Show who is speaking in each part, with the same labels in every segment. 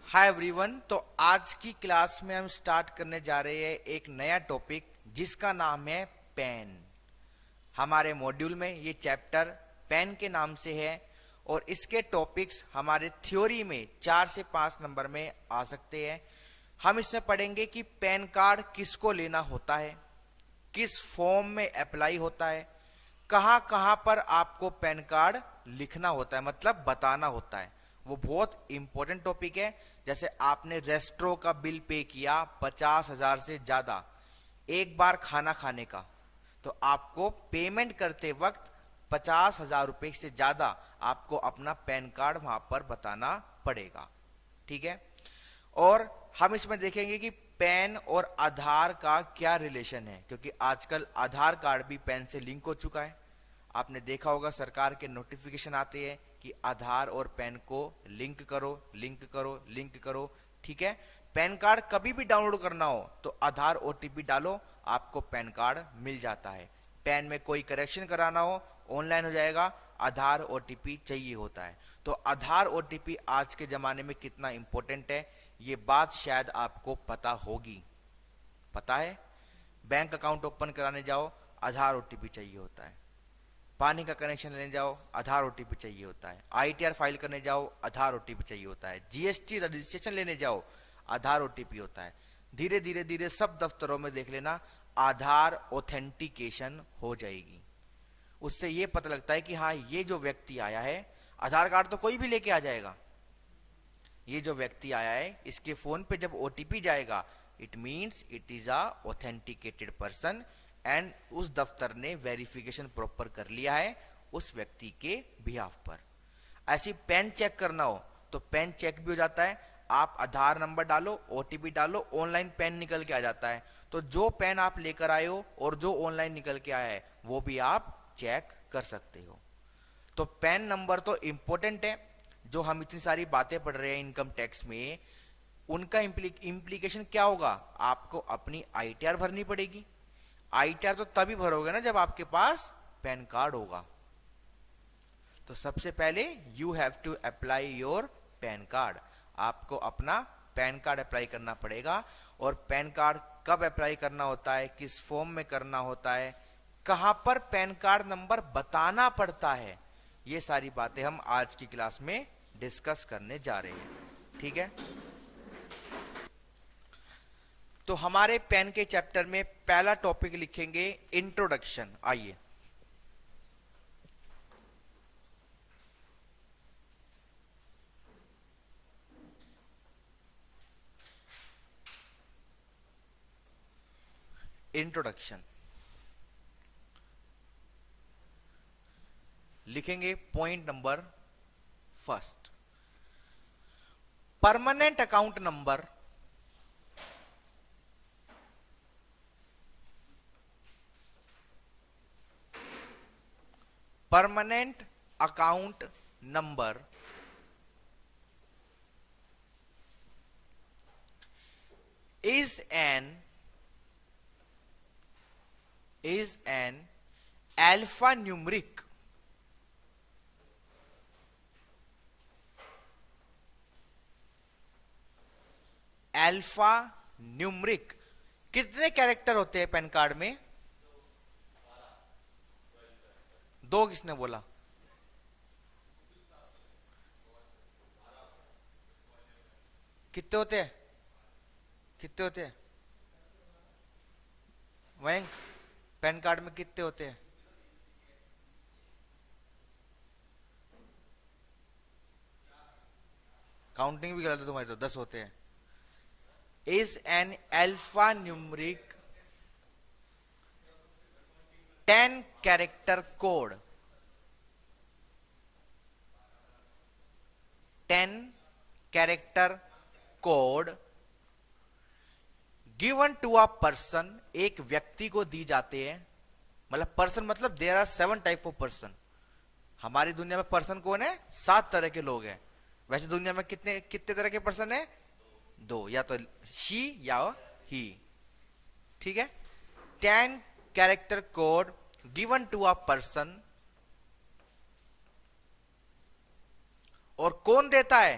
Speaker 1: Hi everyone. तो आज की क्लास में हम स्टार्ट करने जा रहे हैं एक नया टॉपिक जिसका नाम है पेन। हमारे मॉड्यूल में ये चैप्टर पेन के नाम से है और इसके टॉपिक्स हमारे थ्योरी में 4 से 5 नंबर में आ सकते हैं। हम इसमें पढ़ेंगे कि पैन कार्ड किसको लेना होता है, किस फॉर्म में अप्लाई होता है, कहां कहां पर आपको पैन कार्ड लिखना होता है, मतलब बताना होता है। वो बहुत इंपॉर्टेंट टॉपिक है। जैसे आपने रेस्टोरेंट का बिल पे किया 50,000 से ज्यादा एक बार खाना खाने का, तो आपको पेमेंट करते वक्त 50,000 रुपए से ज्यादा आपको अपना पैन कार्ड वहां पर बताना पड़ेगा। ठीक है। और हम इसमें देखेंगे कि पैन और आधार का क्या रिलेशन है, क्योंकि आजकल आधार कार्ड भी पैन से लिंक हो चुका है। आपने देखा होगा सरकार के नोटिफिकेशन आते हैं कि आधार और पैन को लिंक करो, लिंक करो, लिंक करो। ठीक है। पैन कार्ड कभी भी डाउनलोड करना हो तो आधार ओटीपी डालो, आपको पैन कार्ड मिल जाता है। पैन में कोई करेक्शन कराना हो ऑनलाइन हो जाएगा, आधार ओटीपी चाहिए होता है। तो आधार ओटीपी आज के जमाने में कितना इंपॉर्टेंट है ये बात शायद आपको पता होगी। पता है, बैंक अकाउंट ओपन कराने जाओ आधार ओटीपी चाहिए होता है, पानी का कनेक्शन लेने जाओ आधार ओटीपी चाहिए होता है, आईटीआर फाइल करने जाओ आधार ओटीपी चाहिए होता है, जीएसटी रजिस्ट्रेशन लेने जाओ आधार ओटीपी होता है। धीरे धीरे धीरे सब दफ्तरों में देख लेना आधार ऑथेंटिकेशन हो जाएगी। उससे ये पता लगता है कि हाँ ये जो व्यक्ति आया है, आधार कार्ड तो कोई भी लेके आ जाएगा, ये जो व्यक्ति आया है इसके फोन पे जब ओटीपी जाएगा it means it is a authenticated person and उस दफ्तर ने वेरिफिकेशन प्रॉपर कर लिया है उस व्यक्ति के बिहाफ पर। ऐसी पेन चेक करना हो तो पेन चेक भी हो जाता है। आप आधार नंबर डालो, ओटीपी डालो, ऑनलाइन पेन निकल के आ जाता है। तो जो पेन आप लेकर आए हो और जो ऑनलाइन निकल के आया है वो भी आप चेक कर सकते हो। तो पैन नंबर तो इंपॉर्टेंट है। जो हम इतनी सारी बातें पढ़ रहे हैं इनकम टैक्स में, उनका इम्प्लीकेशन क्या होगा? आपको अपनी आईटीआर भरनी पड़ेगी। आईटीआर तो तभी भरोगे ना जब आपके पास पैन कार्ड होगा। तो सबसे पहले you have to apply your PAN card. आपको अपना पैन कार्ड अप्लाई करना पड़ेगा। और पैन कार्ड कब अप्लाई करना होता है, किस फॉर्म में करना होता है, कहां पर पैन कार्ड नंबर बताना पड़ता है, ये सारी बातें हम आज की क्लास में डिस्कस करने जा रहे हैं। ठीक है। तो हमारे पेन के चैप्टर में पहला टॉपिक लिखेंगे इंट्रोडक्शन। आइए, इंट्रोडक्शन लिखेंगे। Point number first, permanent account number permanent account number is an alphanumeric कितने कैरेक्टर होते हैं पैन कार्ड में? 2। किसने बोला? कितने होते हैं? कितने होते हैं वैंग? पैन कार्ड में कितने होते हैं? काउंटिंग भी गलत है तुम्हारी, तो 10 होते हैं। Is an alpha numeric 10 character code, 10 character code given to a person, एक व्यक्ति को दी जाते हैं। मतलब पर्सन मतलब there are 7 type of person. हमारी दुनिया में पर्सन कौन है? 7 तरह के लोग हैं। वैसे दुनिया में कितने कितने तरह के पर्सन है? 2, या तो शी या ही। ठीक है। 10 character code given to a person. और कौन देता है?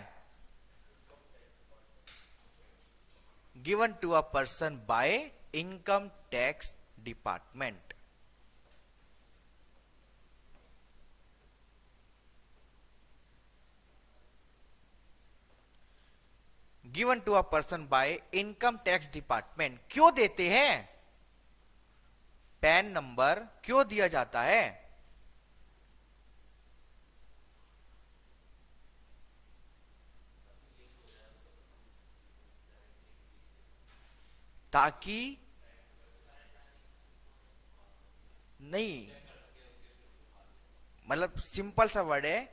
Speaker 1: Given to a person by income tax department. Given to a person by income tax department. क्यों देते हैं? पैन नंबर क्यों दिया जाता है? ताकि नहीं, मतलब सिंपल सा वर्ड है,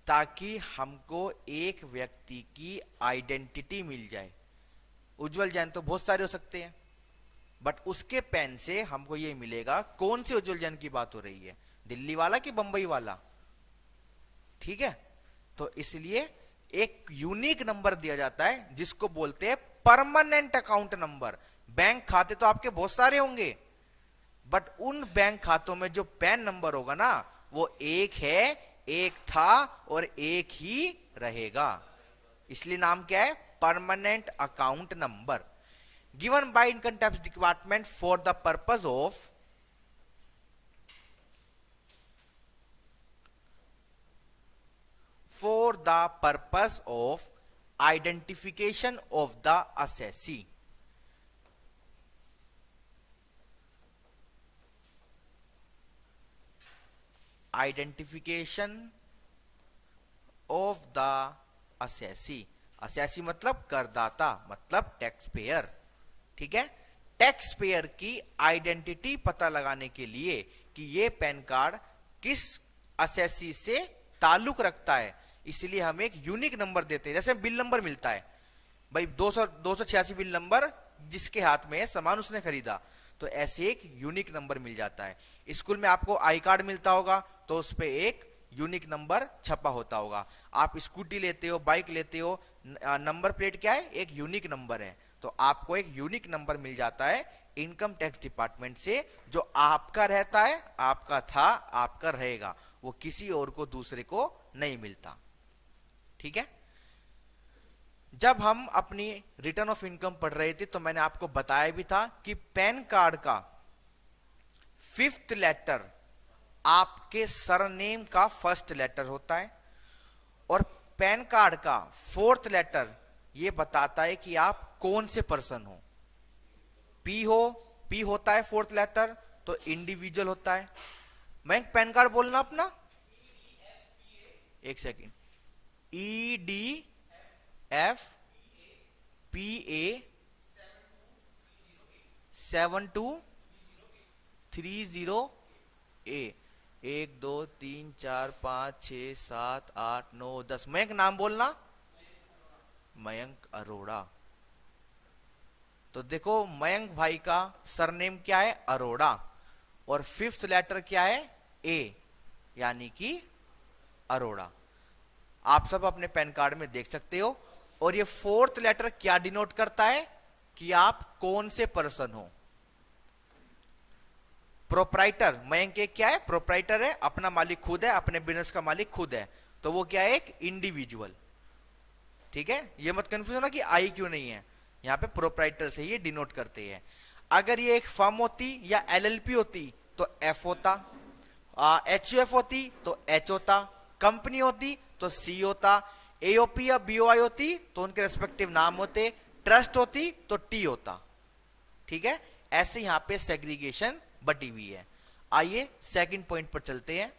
Speaker 1: ताकि हमको एक व्यक्ति की आइडेंटिटी मिल जाए। उज्जवल जैन तो बहुत सारे हो सकते हैं, बट उसके पेन से हमको ये मिलेगा कौन से उज्जवल जैन की बात हो रही है, दिल्ली वाला कि बंबई वाला। ठीक है, तो इसलिए एक यूनिक नंबर दिया जाता है जिसको बोलते हैं परमानेंट अकाउंट नंबर। बैंक खाते तो आपके बहुत सारे होंगे, बट उन बैंक खातों में जो पैन नंबर होगा ना, वो एक है, एक था और एक ही रहेगा। इसलिए नाम क्या है? Permanent account number. Given by income tax department for the purpose of identification of the assessee। Identification of the assessee। assessee मतलब करदाता, मतलब टैक्स पेयर। ठीक है, टैक्स पेयर की आइडेंटिटी पता लगाने के लिए कि ये पैन कार्ड किस assessee से ताल्लुक रखता है, इसलिए हम एक यूनिक नंबर देते हैं। जैसे बिल नंबर मिलता है भाई, 286 बिल नंबर, जिसके हाथ में सामान उसने खरीदा, तो ऐसे एक यूनिक नंबर मिल जाता है। स्कूल में आपको आई कार्ड मिलता होगा, तो उस पे एक यूनिक नंबर छपा होता होगा। आप स्कूटी लेते हो, बाइक लेते हो, नंबर प्लेट क्या है? एक यूनिक नंबर है। तो आपको एक यूनिक नंबर मिल जाता है इनकम टैक्स डिपार्टमेंट से, जो आपका रहता है, आपका था, आपका रहेगा, वो किसी और को, दूसरे को नहीं मिलता। ठीक है, जब हम अपनी रिटर्न ऑफ इनकम पढ़ रहे थे तो मैंने आपको बताया भी था कि पैन कार्ड का 5th लेटर आपके सरनेम का फर्स्ट लेटर होता है, और पैन कार्ड का 4th लेटर ये बताता है कि आप कौन से पर्सन हो। पी होता है 4th लेटर, तो इंडिविजुअल होता है। मैं पैन कार्ड बोलना अपना, एक सेकंड, EDFPA 7230A। 1 2 3 4 5 6 7 8 9 10। मयंक नाम बोलना, मयंक अरोड़ा। तो देखो, मयंक भाई का सरनेम क्या है? अरोड़ा, और 5th लेटर क्या है? ए, यानी कि अरोड़ा। आप सब अपने पैन कार्ड में देख सकते हो। और ये 4th लेटर क्या डिनोट करता है? कि आप कौन से पर्सन हो। प्रोप्राइटर, मयंक एक क्या है? प्रोप्राइटर है, अपना मालिक खुद है, अपने बिजनेस का मालिक खुद है, तो वो क्या है? एक इंडिविजुअल। ठीक है, ये मत कंफ्यूज होना कि आई क्यों नहीं है, यहां पे प्रोप्राइटर से ये डिनोट करते हैं। अगर ये एक फर्म होती या एलएलपी होती तो एफ होता, एचयूएफ होती तो एच होता, कंपनी होती तो सी होता, एओपी या बीओआई होती तो उनके रेस्पेक्टिव नाम होते, ट्रस्ट होती तो टी होता। ठीक है, ऐसे यहां पे सेग्रीगेशन बटी हुई है। आइए सेकंड पॉइंट पर चलते हैं।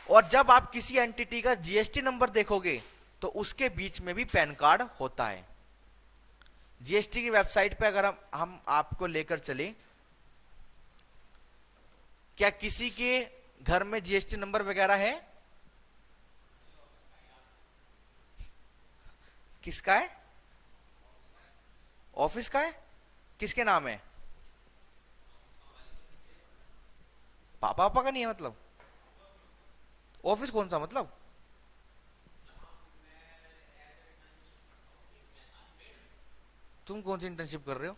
Speaker 1: और जब आप किसी एंटिटी का जीएसटी नंबर देखोगे तो उसके बीच में भी पैन कार्ड होता है। जीएसटी की वेबसाइट पे अगर हम आपको लेकर चले, क्या किसी के घर में जीएसटी नंबर वगैरह है? किसका है? ऑफिस का है? किसके नाम है? पापा पापा का नहीं है? मतलब ऑफिस कौन सा? मतलब तुम कौन सी इंटर्नशिप कर रहे हो?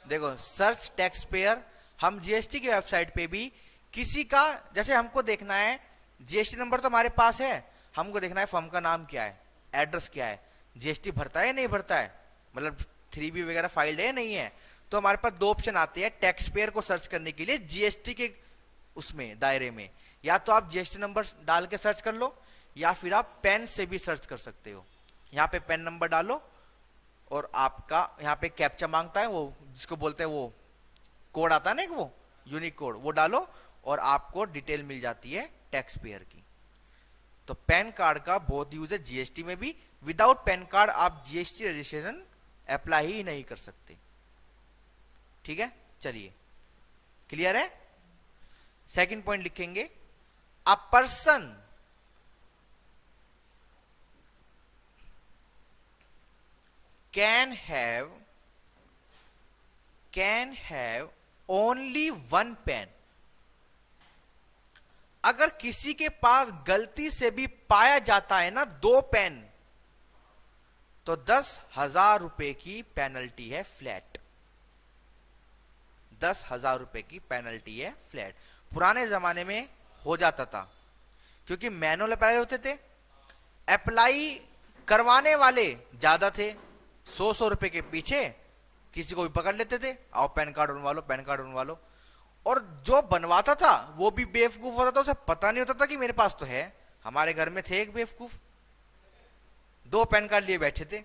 Speaker 1: देखो, सर्च टैक्स पेयर, हम जीएसटी की वेबसाइट पे भी किसी का, जैसे हमको देखना है जीएसटी नंबर तो हमारे पास है, हमको देखना है फर्म का नाम क्या है, एड्रेस क्या है, जीएसटी भरता है या नहीं भरता है, मतलब 3B वगैरह फाइल्ड है या नहीं है। तो हमारे पास दो ऑप्शन आते हैं टैक्स पेयर को सर्च करने के लिए जीएसटी के उसमें दायरे में, या तो आप जीएसटी नंबर डाल के सर्च कर लो या फिर आप पेन से भी सर्च कर सकते हो। यहाँ पे पेन नंबर डालो और आपका यहाँ पे कैप्चा मांगता है, वो जिसको बोलते हैं वो कोड आता है ना, एक वो यूनिक कोड, वो डालो और आपको डिटेल मिल जाती है टैक्स पेयर की। तो पैन कार्ड का बहुत यूज है जीएसटी में भी। विदाउट पैन कार्ड आप जीएसटी रजिस्ट्रेशन अप्लाई ही नहीं कर सकते। ठीक है, चलिए क्लियर है। सेकंड पॉइंट लिखेंगे, a person can have only one pen। अगर किसी के पास गलती से भी पाया जाता है ना 2 पेन, तो 10,000 रुपए की पेनल्टी है फ्लैट। 10,000 रुपए की पेनल्टी है फ्लैट। पुराने जमाने में हो जाता था क्योंकि मैनुअल अप्लाई होते थे, अप्लाई करवाने वाले ज्यादा थे, 100 रुपए के पीछे किसी को भी पकड़ लेते थे, आओ पैन कार्ड बनवा लो, पैन कार्ड बनवा लो। और जो बनवाता था वो भी बेवकूफ होता था, उसे पता नहीं होता था कि मेरे पास तो है। हमारे घर में थे एक बेवकूफ, 2 पैन कार्ड लिए बैठे थे।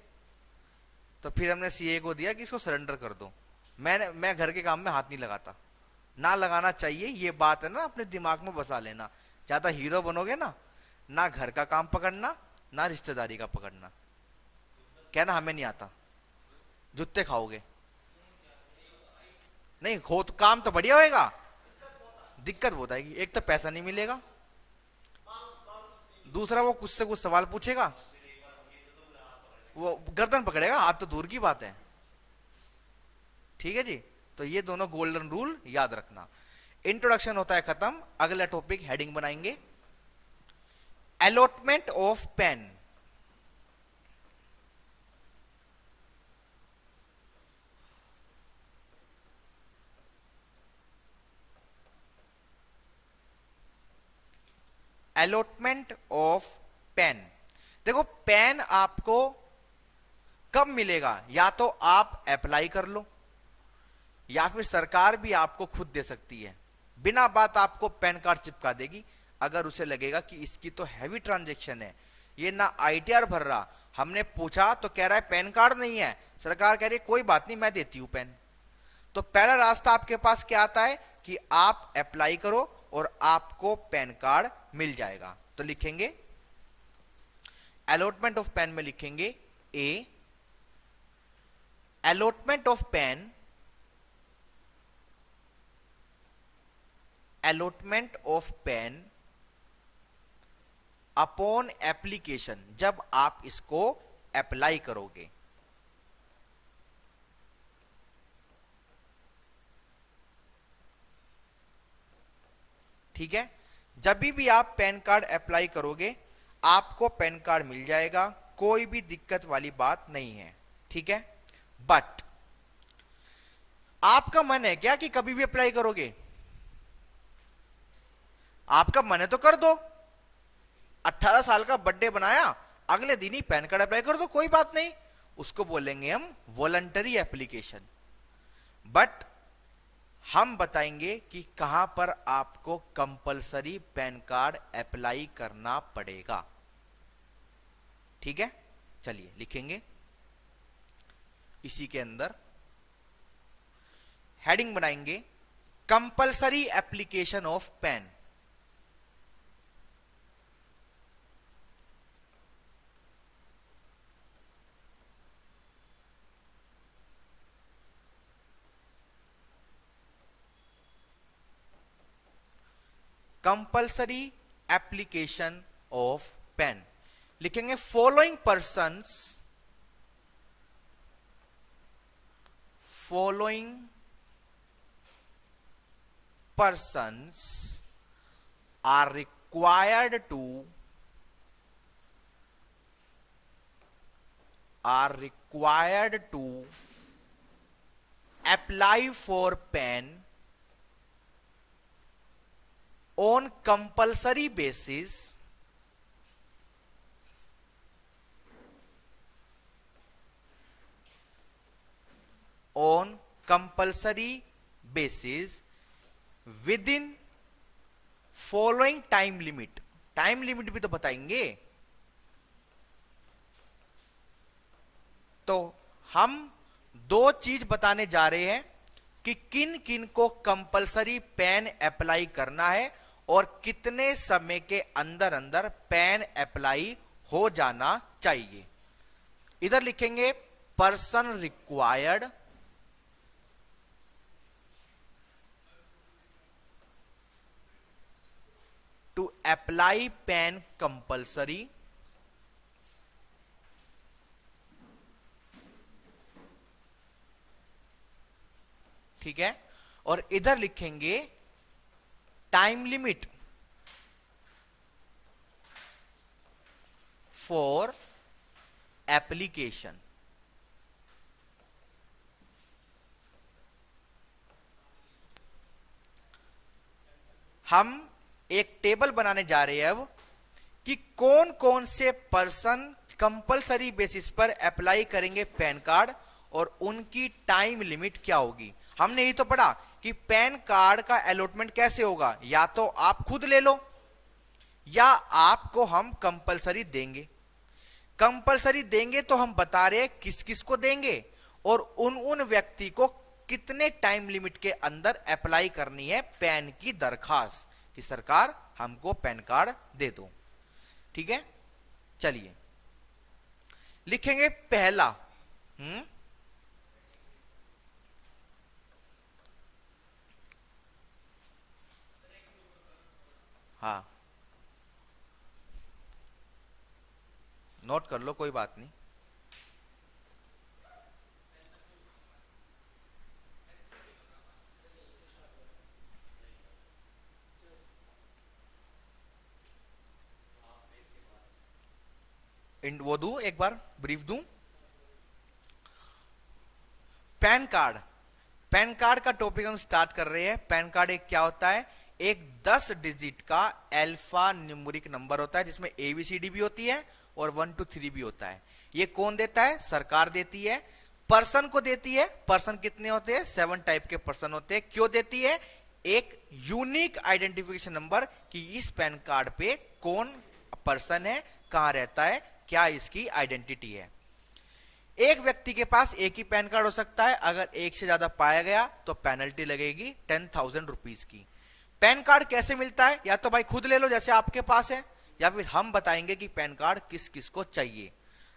Speaker 1: तो फिर हमने सीए को दिया कि इसको सरेंडर कर दो। मैं घर के काम में हाथ नहीं लगाता, ना लगाना चाहिए, ये बात है ना, अपने दिमाग में बसा लेना। ज्यादा हीरो बनोगे ना घर का काम पकड़ना ना रिश्तेदारी का पकड़ना। कहना हमें नहीं आता, जूते खाओगे। नहीं हो तो काम तो बढ़िया होएगा, दिक्कत बहुत आएगी। एक तो पैसा नहीं मिलेगा, दूसरा वो कुछ से कुछ सवाल पूछेगा, वो गर्दन पकड़ेगा, हाथ तो दूर की बात है। ठीक है जी, तो ये दोनों गोल्डन रूल याद रखना। इंट्रोडक्शन होता है खत्म, अगला टॉपिक हेडिंग बनाएंगे, allotment of PAN. Allotment of PAN. देखो पेन आपको कब मिलेगा, या तो आप अप्लाई कर लो या फिर सरकार भी आपको खुद दे सकती है। बिना बात आपको पैन कार्ड चिपका देगी अगर उसे लगेगा कि इसकी तो हैवी ट्रांजैक्शन है, ये ना आईटीआर भर रहा। हमने पूछा तो कह रहा है पैन कार्ड नहीं है, सरकार कह रही है कोई बात नहीं मैं देती हूं पेन। तो पहला रास्ता आपके पास क्या आता है कि आप अप्लाई करो और आपको पैन कार्ड मिल जाएगा। तो लिखेंगे अलॉटमेंट ऑफ पेन में लिखेंगे A, allotment of PAN, allotment of PAN upon application, जब आप इसको अप्लाई करोगे। ठीक है, जब भी आप पैन कार्ड अप्लाई करोगे आपको पैन कार्ड मिल जाएगा, कोई भी दिक्कत वाली बात नहीं है। ठीक है, बट आपका मन है क्या कि कभी भी अप्लाई करोगे? आपका मन है तो कर दो, 18 साल का बर्थडे बनाया अगले दिन ही पैन कार्ड अप्लाई कर दो, कोई बात नहीं, उसको बोलेंगे हम वॉलंटरी एप्लीकेशन। बट हम बताएंगे कि कहां पर आपको कंपलसरी पैन कार्ड अप्लाई करना पड़ेगा। ठीक है, चलिए लिखेंगे इसी के अंदर हेडिंग बनाएंगे compulsory application of PAN. Compulsory application of PAN लिखेंगे following persons are required to apply for PAN on compulsory basis on compulsory basis with in following time limit. Time limit भी तो बताएंगे। तो हम दो चीज बताने जा रहे हैं कि किन किन को कंपलसरी पेन अप्लाई करना है और कितने समय के अंदर अंदर पेन अप्लाई हो जाना चाहिए। इधर लिखेंगे person required to apply PAN compulsory, ठीक है। और इधर लिखेंगे टाइम लिमिट फॉर एप्लीकेशन। हम एक टेबल बनाने जा रहे हैं अब कि कौन कौन से पर्सन कंपलसरी बेसिस पर अप्लाई करेंगे पैन कार्ड और उनकी टाइम लिमिट क्या होगी। हमने यही तो पढ़ा कि पैन कार्ड का अलॉटमेंट कैसे होगा, या तो आप खुद ले लो या आपको हम कंपलसरी देंगे। कंपलसरी देंगे तो हम बता रहे हैं किस किस को देंगे और उन व्यक्ति को कितने टाइम लिमिट के अंदर अप्लाई करनी है पैन की दरखास्त कि सरकार हमको पैन कार्ड दे दो। ठीक है, चलिए लिखेंगे पहला। हाँ, नोट कर लो, कोई बात नहीं। वो दूं, एक बार ब्रीफ दूं। पैन कार्ड, पैन कार्ड का टॉपिक हम स्टार्ट कर रहे हैं। पैन कार्ड एक क्या होता है, एक 10 डिजिट का अल्फा न्यूमेरिक नंबर होता है जिसमें ABCD भी होती है और 1 2 3 भी होता है। ये कौन देता है, सरकार देती है। पर्सन को देती है। पर्सन कितने होते हैं, 7 टाइप के पर्सन होते हैं। क्यों देती है, एक यूनिक आइडेंटिफिकेशन नंबर कि इस पैन कार्ड पे कौन पर्सन है, कहां रहता है, क्या इसकी आइडेंटिटी है। एक व्यक्ति के पास एक ही पैन कार्ड हो सकता है, अगर एक से ज्यादा पाया गया तो पेनल्टी लगेगी 10,000 रुपीज की। पैन कार्ड कैसे मिलता है, या तो भाई खुद ले लो जैसे आपके पास है, या फिर हम बताएंगे कि पैन कार्ड किस किस को चाहिए।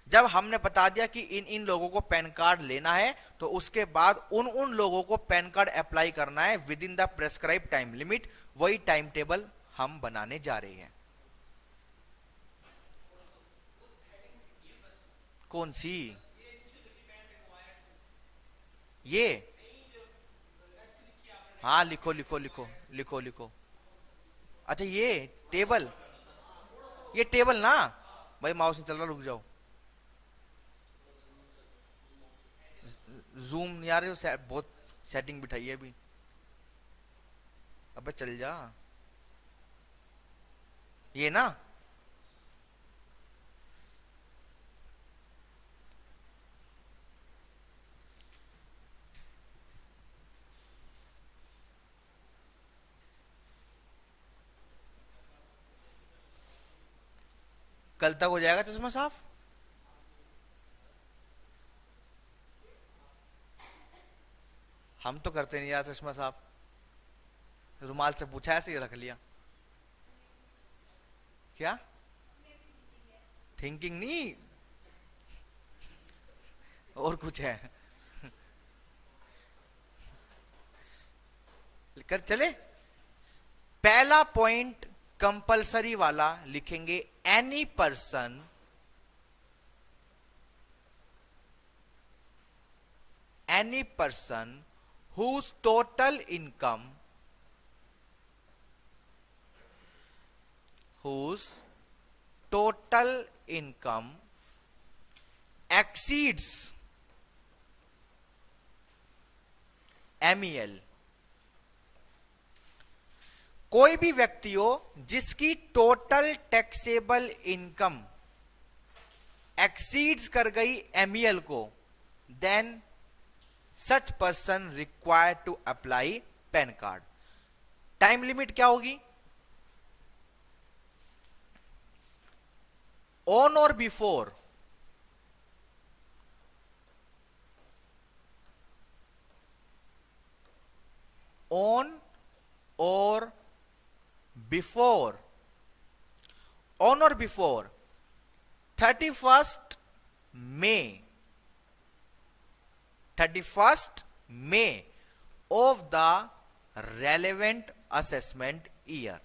Speaker 1: जब हमने बता दिया कि इन इन लोगों को पैन कार्ड लेना है तो उसके बाद उन लोगों को पैन कार्ड अप्लाई करना है with in the prescribe time limit. वही टाइम टेबल हम बनाने जा रहे हैं। कौन सी, ये, हाँ लिखो लिखो लिखो लिखो लिखो। अच्छा ये टेबल, ये टेबल ना भाई, माउस नहीं चल रहा, रुक जाओ। जूम यार, बहुत सेटिंग बिठाई है अभी। अबे चल जा, ये ना, कल तक हो जाएगा चश्मा साफ। हम तो करते नहीं यार चश्मा साफ, रुमाल से पूछा ऐसे ही रख लिया। क्या थिंकिंग नहीं, और कुछ है कर चले। पहला पॉइंट कंपलसरी वाला लिखेंगे, any person whose total income exceeds MEL। कोई भी व्यक्ति हो जिसकी टोटल टैक्सेबल इनकम एक्सीड्स कर गई MEL को, then such person required to apply PAN card. Time limit क्या होगी? On or before on or before 31st May of the relevant assessment year.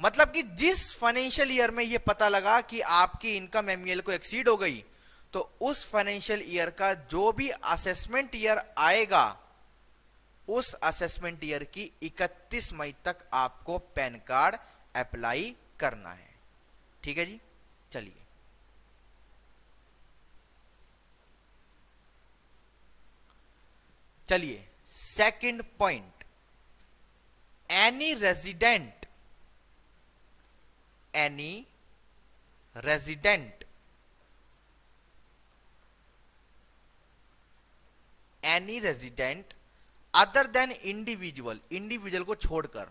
Speaker 1: मतलब कि जिस फाइनेंशियल ईयर में यह पता लगा कि आपकी इनकम एमईएल को एक्सीड हो गई, तो उस फाइनेंशियल ईयर का जो भी असेसमेंट ईयर आएगा, उस असेसमेंट ईयर की 31 मई तक आपको पैन कार्ड अप्लाई करना है। ठीक है जी, चलिए second point, any resident other than individual को छोड़कर,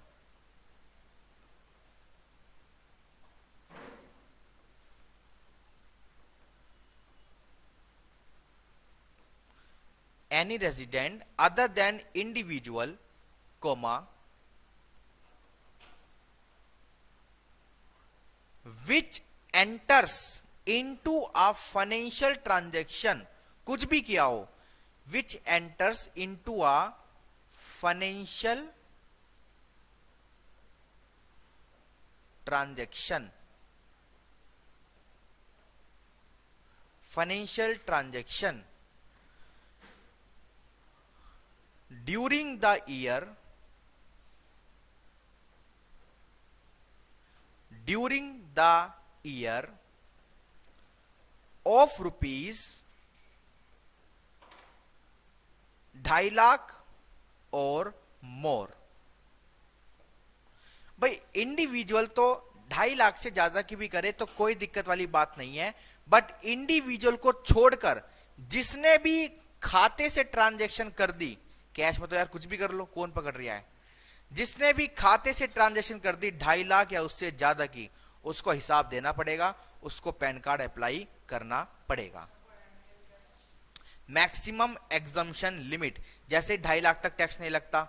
Speaker 1: any resident other than individual, comma, which enters into a financial transaction, कुछ भी किया हो, which enters into a financial transaction during the year of rupees 2.5 lakh और मोर। भाई इंडिविजुअल तो 2.5 लाख से ज्यादा की भी करे तो कोई दिक्कत वाली बात नहीं है, बट इंडिविजुअल को छोड़कर जिसने भी खाते से ट्रांजैक्शन कर दी, कैश में तो यार कुछ भी कर लो, कौन पकड़ रहा है, जिसने भी खाते से ट्रांजैक्शन कर दी 2.5 लाख या उससे ज्यादा की, उसको हिसाब देना पड़ेगा, उसको पैन कार्ड अप्लाई करना पड़ेगा। मैक्सिमम एग्जम्पशन लिमिट, जैसे 2.5 लाख तक टैक्स नहीं लगता,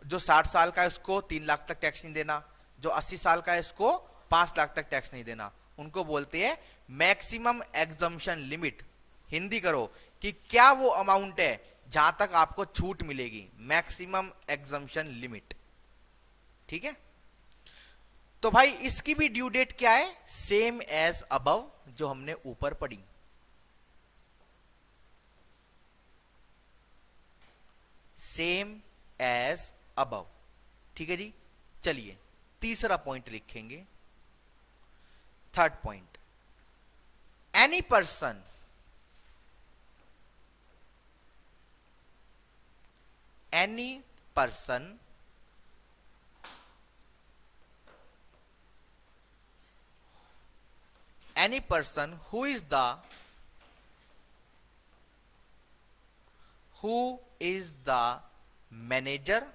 Speaker 1: जो 60 साल का है उसको 3 लाख तक टैक्स नहीं देना, जो 80 साल का है उसको 5 लाख तक टैक्स नहीं देना, उनको बोलते हैं मैक्सिमम एग्जम्पशन लिमिट। हिंदी करो कि क्या वो अमाउंट है जहां तक आपको छूट मिलेगी, मैक्सिमम एग्जम्पशन लिमिट। ठीक है, तो भाई इसकी भी ड्यू डेट क्या है? सेम एज अबव, जो हमने ऊपर पढ़ी। Same as above. ठीक है जी, चलिए तीसरा पॉइंट लिखेंगे। Third point, any person who is the manager,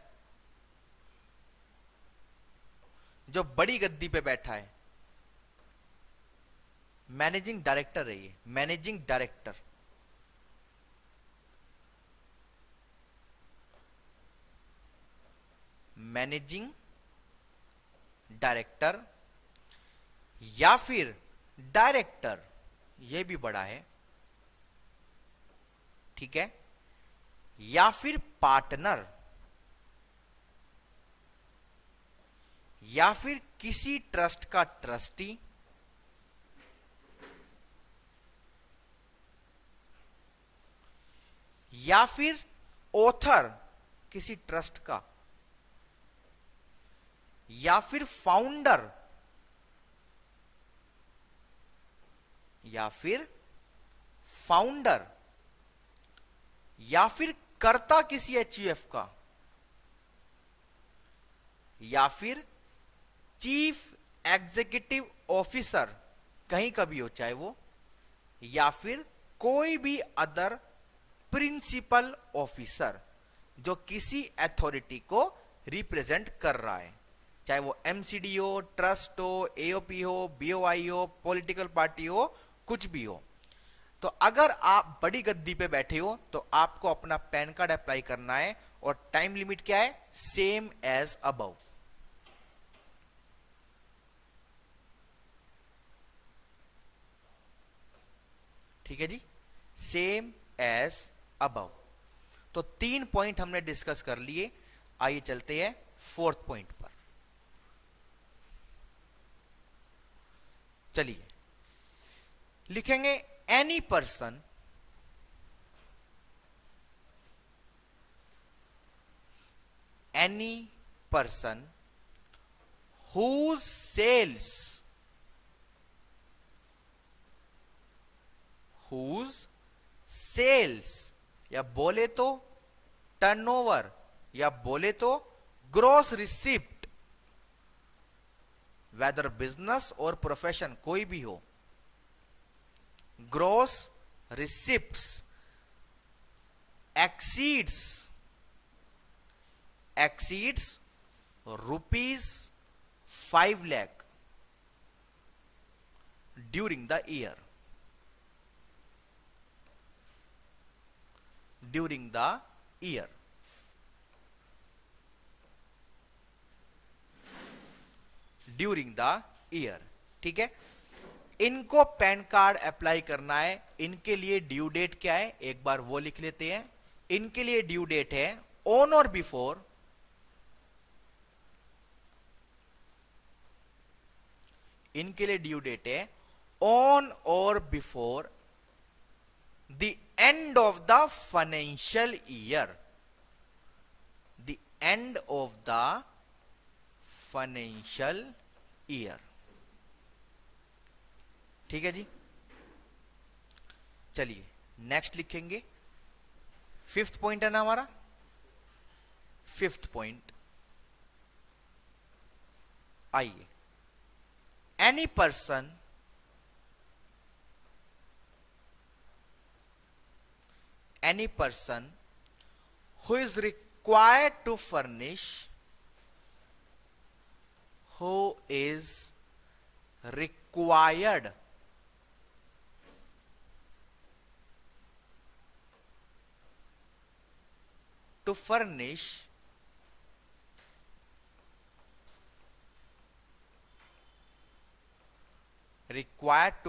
Speaker 1: जो बड़ी गद्दी पे बैठा है, मैनेजिंग डायरेक्टर है ये, मैनेजिंग डायरेक्टर, या फिर डायरेक्टर, ये भी बड़ा है, ठीक है, या फिर पार्टनर, या फिर किसी ट्रस्ट का ट्रस्टी, या फिर ऑथर किसी ट्रस्ट का, या फिर फाउंडर, या फिर कर्ता किसी एचयूएफ का, या फिर चीफ एग्जीक्यूटिव ऑफिसर, कहीं का भी हो चाहे वो, या फिर कोई भी अदर प्रिंसिपल ऑफिसर, जो किसी अथॉरिटी को रिप्रेजेंट कर रहा है, चाहे वो एमसीडी हो, ट्रस्ट हो, एओपी हो, बीओआई हो, पॉलिटिकल पार्टी हो, कुछ भी हो। तो अगर आप बड़ी गद्दी पे बैठे हो तो आपको अपना पैन कार्ड अप्लाई करना है, और टाइम लिमिट क्या है, सेम एज अबव। ठीक है जी, सेम एज अबव। तो 3 पॉइंट हमने डिस्कस कर लिए। आइए चलते हैं 4th पॉइंट पर। चलिए लिखेंगे, एनी पर्सन whose sales या बोले तो टर्नओवर या बोले तो ग्रॉस रिसिप्ट, वेदर बिजनेस और प्रोफेशन कोई भी हो, gross receipts exceeds rupees 5 lakh during the year, during the year. ठीक है, इनको पैन कार्ड अप्लाई करना है। इनके लिए ड्यू डेट क्या है, एक बार वो लिख लेते हैं। इनके लिए ड्यू डेट है ऑन और बिफोर, इनके लिए ड्यू डेट है on or before the end of the financial year, the end of the financial year. ठीक है जी, चलिए नेक्स्ट लिखेंगे। 5th पॉइंट है ना हमारा। 5th पॉइंट, आइए, any person who is required to furnish, who is required to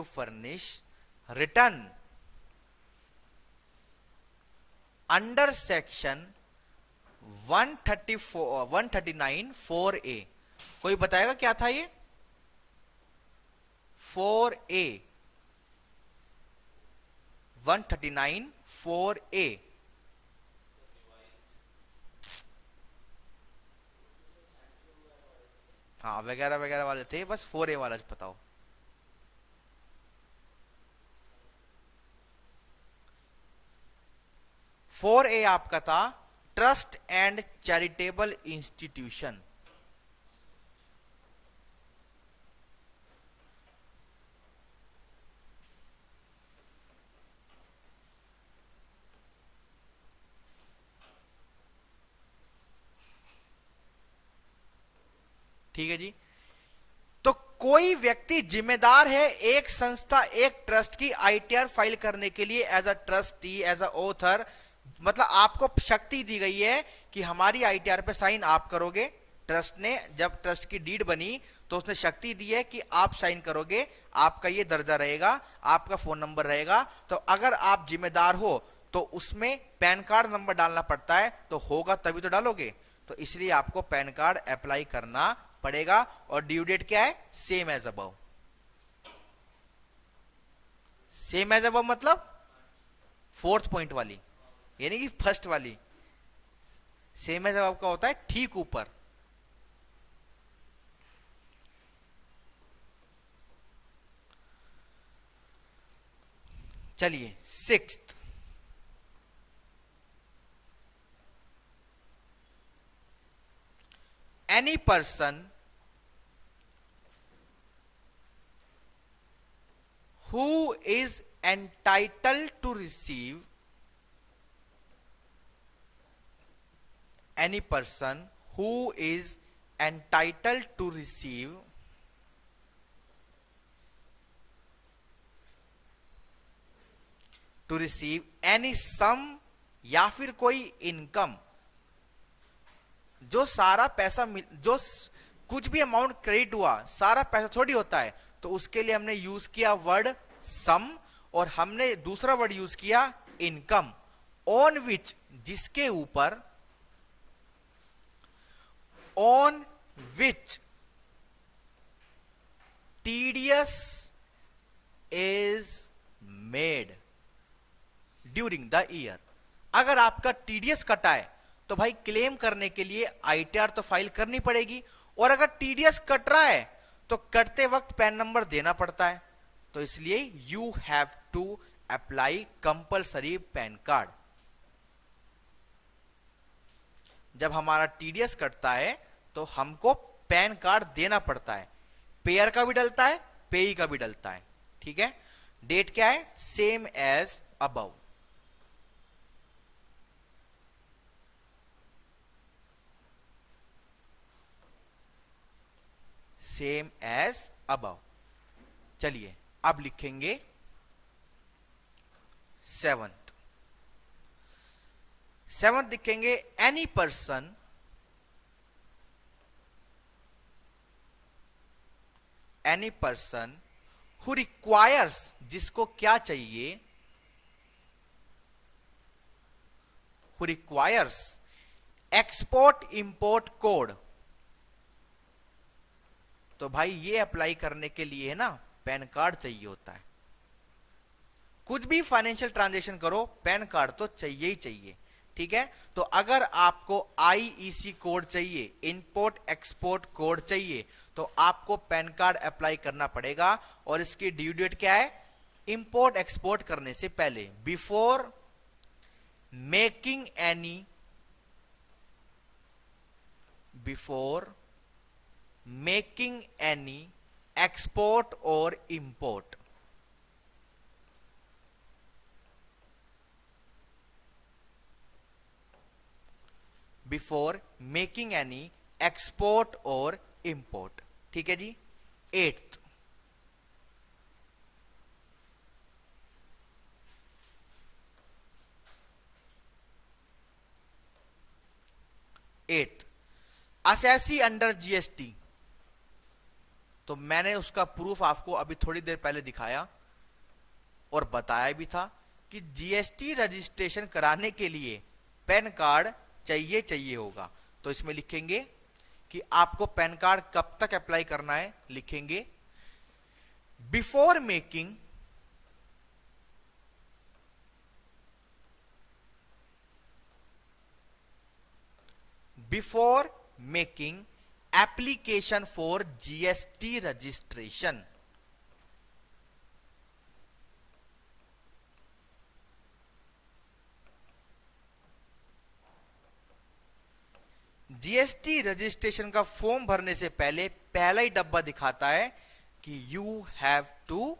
Speaker 1: furnish return under section 139 4A। कोई बताएगा क्या था ये 4A, 139 4A। हाँ, वगैरह वगैरह वाले थे, बस 4A वाला बताओ। फोर ए आपका था ट्रस्ट एंड चैरिटेबल इंस्टीट्यूशन। ठीक है जी, तो कोई व्यक्ति जिम्मेदार है एक संस्था, एक ट्रस्ट की आईटीआर फाइल करने के लिए as a trustee, as a author. मतलब आपको शक्ति दी गई है कि हमारी आईटीआर पे साइन आप करोगे। ट्रस्ट ने, जब ट्रस्ट की डीड बनी तो उसने शक्ति दी है कि आप साइन करोगे, आपका ये दर्जा रहेगा, आपका फोन नंबर रहेगा। तो अगर आप जिम्मेदार हो तो उसमें पैन कार्ड नंबर डालना पड़ता है, तो होगा तभी तो डालोगे। तो इसलिए आपको पैन कार्ड अप्लाई करना पड़ेगा। और ड्यू डेट क्या है, same as above. Same as above मतलब 4th पॉइंट वाली, यानी कि फर्स्ट वाली। सेम एज अबव का होता है ठीक ऊपर। चलिए 6th, any person who is entitled to receive any person who is entitled to receive any sum या फिर कोई इनकम, जो सारा पैसा जो कुछ भी अमाउंट क्रेडिट हुआ सारा पैसा थोड़ी होता है, तो उसके लिए हमने यूज किया वर्ड सम, और हमने दूसरा वर्ड यूज किया इनकम, ऑन विच जिसके ऊपर, on which TDS is made during the year. अगर आपका टीडीएस कटा है तो भाई क्लेम करने के लिए आईटीआर तो फाइल करनी पड़ेगी, और अगर टीडीएस कट रहा है तो कटते वक्त पैन नंबर देना पड़ता है, तो इसलिए you have to apply compulsory PAN card. जब हमारा टीडीएस कटता है तो हमको पैन कार्ड देना पड़ता है, पेयर का भी डलता है, पेई का भी डलता है, ठीक है। डेट क्या है, same as above. Same as above. चलिए अब लिखेंगे सेवंथ लिखेंगे एनी पर्सन हु रिक्वायर्स, जिसको क्या चाहिए, who requires export import code. तो भाई ये अप्लाई करने के लिए है ना पैन कार्ड चाहिए होता है। कुछ भी फाइनेंशियल ट्रांजैक्शन करो पैन कार्ड तो चाहिए ही चाहिए, ठीक है। तो अगर आपको आईईसी कोड चाहिए, इंपोर्ट एक्सपोर्ट कोड चाहिए, तो आपको पैन कार्ड अप्लाई करना पड़ेगा, और इसकी ड्यू डेट क्या है, इंपोर्ट एक्सपोर्ट करने से पहले, बिफोर मेकिंग एनी एक्सपोर्ट और import. Before making any export और इंपोर्ट, ठीक है जी। Eighth assessee under GST. तो मैंने उसका प्रूफ आपको अभी थोड़ी देर पहले दिखाया और बताया भी था कि जीएसटी रजिस्ट्रेशन कराने के लिए पैन कार्ड चाहिए होगा। तो इसमें लिखेंगे कि आपको पैन कार्ड कब तक अप्लाई करना है, लिखेंगे before making application for GST registration. GST registration का फॉर्म भरने से पहले पहला ही डब्बा दिखाता है कि you have to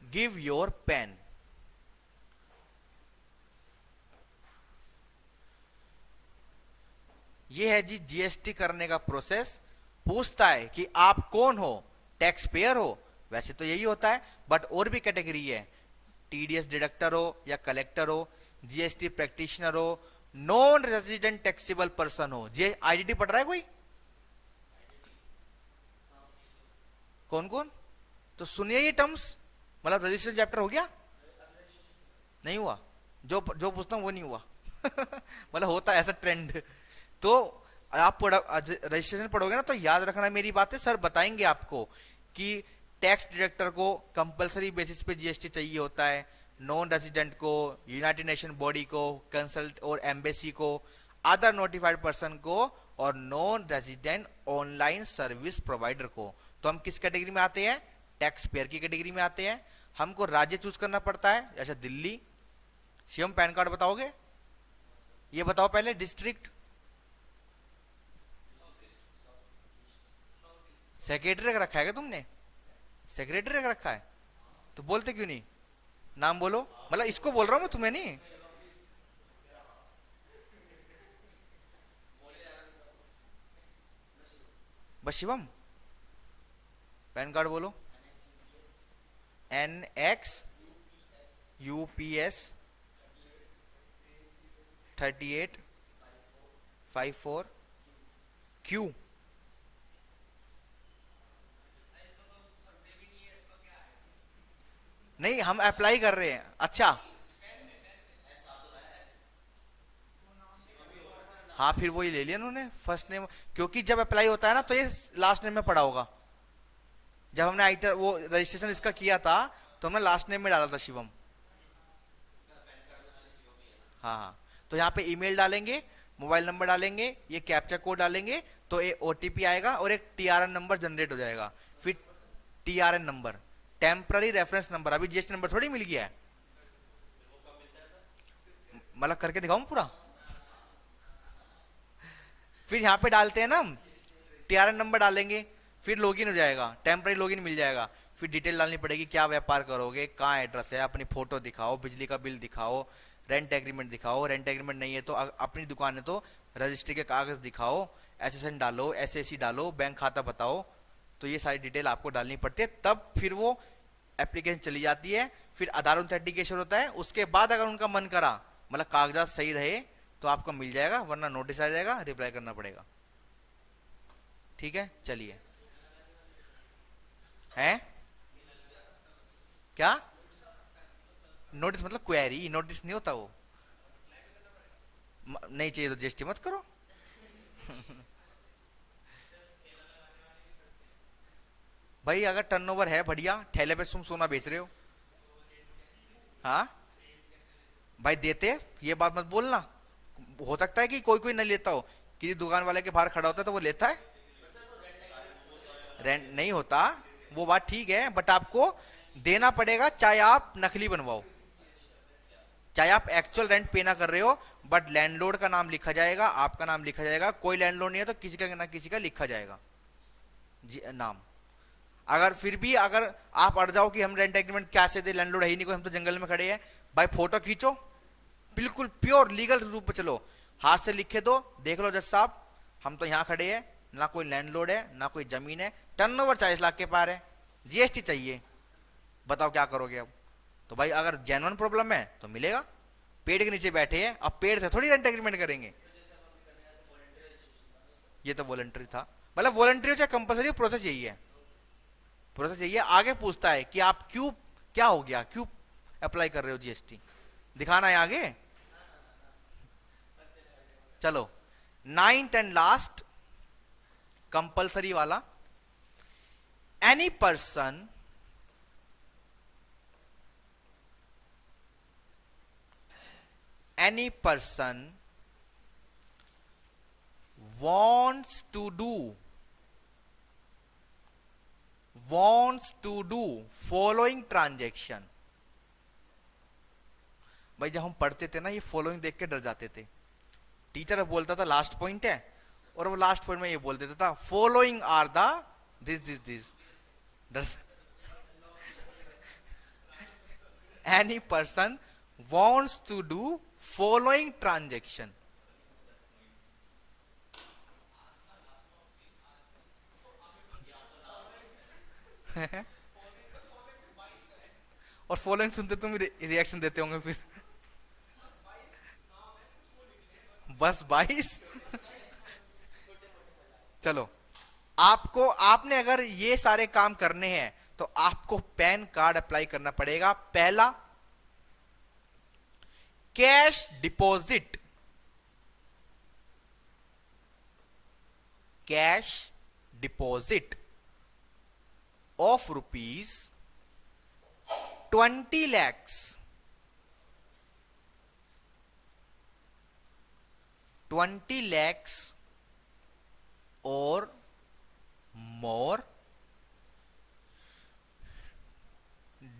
Speaker 1: give your PAN. ये है जी जीएसटी करने का प्रोसेस। पूछता है कि आप कौन हो, टैक्स पेयर हो, वैसे तो यही होता है, बट और भी कैटेगरी है, टीडीएस डिडक्टर हो या कलेक्टर हो, जीएसटी प्रैक्टिशनर हो, नॉन रेजिडेंट टैक्सेबल पर्सन हो। जे आईडीटी पढ़ रहा है कोई, कौन कौन? तो सुनिए ये टर्म्स, मतलब रजिस्ट्रेशन चैप्टर हो गया, नहीं हुआ, जो पूछता हूं वो नहीं हुआ मतलब होता है ऐसा ट्रेंड। तो आप रजिस्ट्रेशन पढ़ोगे ना तो याद रखना मेरी बातें, सर बताएंगे आपको कि टैक्स डिडक्टर को कंपलसरी बेसिस पे जीएसटी चाहिए होता है, नॉन रेजिडेंट को, यूनाइटेड नेशन बॉडी को, कंसल्ट और एम्बेसी को, अदर नोटिफाइड पर्सन को, और non resident online service provider को। तो हम किस कैटेगरी में आते हैं, टैक्स पेयर की कैटेगरी में आते हैं। हमको राज्य चूज करना पड़ता है, जैसे दिल्ली। शिवम पैन कार्ड बताओगे, ये बताओ पहले, डिस्ट्रिक्ट, सेक्रेटरी रख रखा है क्या तुमने, सेक्रेटरी रख रखा है, तो बोलते क्यों नहीं, नाम बोलो, मतलब इसको बोल रहा हूं मैं, तुम्हें नहीं। बस शिवम। पैन कार्ड बोलो। NXUPS 3854 Q। नहीं, हम अप्लाई कर रहे हैं। अच्छा, हाँ फिर वही ले लिया उन्होंने फर्स्ट नेम, क्योंकि जब अप्लाई होता है ना तो ये लास्ट नेम में पड़ा होगा। जब हमने आईटर वो रजिस्ट्रेशन इसका किया था तो हमने लास्ट नेम में डाला था शिवम। हाँ हाँ। तो यहाँ पे ईमेल डालेंगे, मोबाइल नंबर डालेंगे, ये कैप्चा कोड डालेंगे, तो एक ओटीपी आएगा और एक टीआरएन नंबर जनरेट हो जाएगा। फिर TRN number, temporary reference number, अभी जीएसटी नंबर थोड़ी मिल गया है। मतलब करके दिखाऊं पूरा। फिर यहाँ पे डालते हैं ना हम, टीआरएन नंबर डालेंगे, फिर लॉगिन हो जाएगा, टेम्पररी लॉगिन मिल जाएगा। फिर डिटेल डालनी पड़ेगी, क्या व्यापार करोगे, कहाँ एड्रेस है, अपनी फोटो दिखाओ, बिजली का बिल दिखाओ, रेंट एग्रीमेंट दिखाओ, रेंट एग्रीमेंट नहीं है तो अपनी दुकान है तो रजिस्ट्री के कागज दिखाओ, एसएसएन डालो, एसएसी डालो, बैंक खाता बताओ। तो ये सारी डिटेल आपको डालनी पड़ती है, तब फिर वो एप्लीकेशन चली जाती है। फिर आधार ऑथेंटिकेशन होता है, उसके बाद अगर उनका मन करा, मतलब कागजात सही रहे, तो आपको मिल जाएगा, वरना नोटिस आ जाएगा, रिप्लाई करना पड़ेगा। ठीक है, चलिए। हैं? क्या? नोटिस मतलब क्वेरी, नोटिस नहीं होता वो। नहीं चाहिए तो जीएसटी मत करो। भाई अगर टर्नओवर है बढ़िया, ठेले पे तुम सोना बेच रहे हो। हाँ भाई देते, ये बात मत बोलना। हो सकता है कि कोई कोई नहीं लेता हो, किसी दुकान वाले के बाहर खड़ा होता है तो वो लेता है। रेंट नहीं होता, वो बात ठीक है, बट आपको देना पड़ेगा, चाहे आप नकली बनवाओ, चाहे आप एक्चुअल रेंट पे ना कर रहे हो, बट लैंडलॉर्ड का नाम लिखा जाएगा, आपका नाम लिखा जाएगा। कोई लैंडलॉर्ड नहीं है तो किसी का ना किसी का लिखा जाएगा जी नाम। अगर फिर भी अगर आप अड़ जाओ कि हम रेंट एग्रीमेंट क्या से दे, लैंडलॉर्ड है ही नहीं कोई, हम तो जंगल में खड़े हैं, भाई फोटो खींचो, बिल्कुल प्योर लीगल रूप में चलो, हाथ से लिखे दो, देख लो जज साहब हम तो यहाँ खड़े हैं, ना कोई लैंडलॉर्ड है ना कोई जमीन है, टर्नओवर 40 लाख के पार है, जीएसटी चाहिए, बताओ क्या करोगे अब। तो भाई अगर जेन्युइन प्रॉब्लम है तो मिलेगा। पेड़ के नीचे बैठे हैं, अब पेड़ से थोड़ी रेंट एग्रीमेंट करेंगे। ये तो वॉलंटरी था, मतलब वॉलंटरी चाहे कंपलसरी, प्रोसेस यही है, प्रोसेस यही है। आगे पूछता है कि आप क्यों, क्या हो गया, क्यों अप्लाई कर रहे हो जीएसटी, दिखाना है आगे। चलो, नाइन्थ एंड लास्ट कंपलसरी वाला, any person any person wants to do following transaction। भाई जब हम पढ़ते थे ना, ये फॉलोइंग देख के डर जाते थे। टीचर बोलता था लास्ट पॉइंट है, और वो लास्ट पॉइंट में ये बोल देता था following are the this any person wants to do following transaction। और फॉलोइंग सुनते तुम रिएक्शन देते होंगे फिर, बस 22। चलो, आपको, आपने अगर ये सारे काम करने हैं तो आपको पैन कार्ड अप्लाई करना पड़ेगा। पहला, cash deposit, cash deposit of ₹20 lakhs, 20 lakhs or more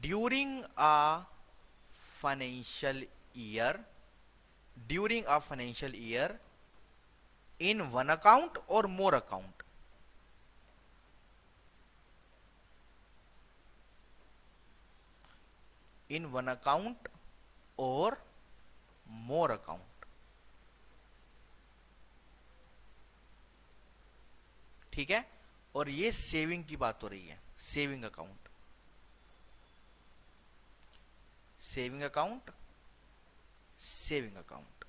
Speaker 1: during a financial year, during a financial year in one account or more account। in one account or more account। ठीक है, और ये saving की बात हो रही है, saving account, saving account, saving account.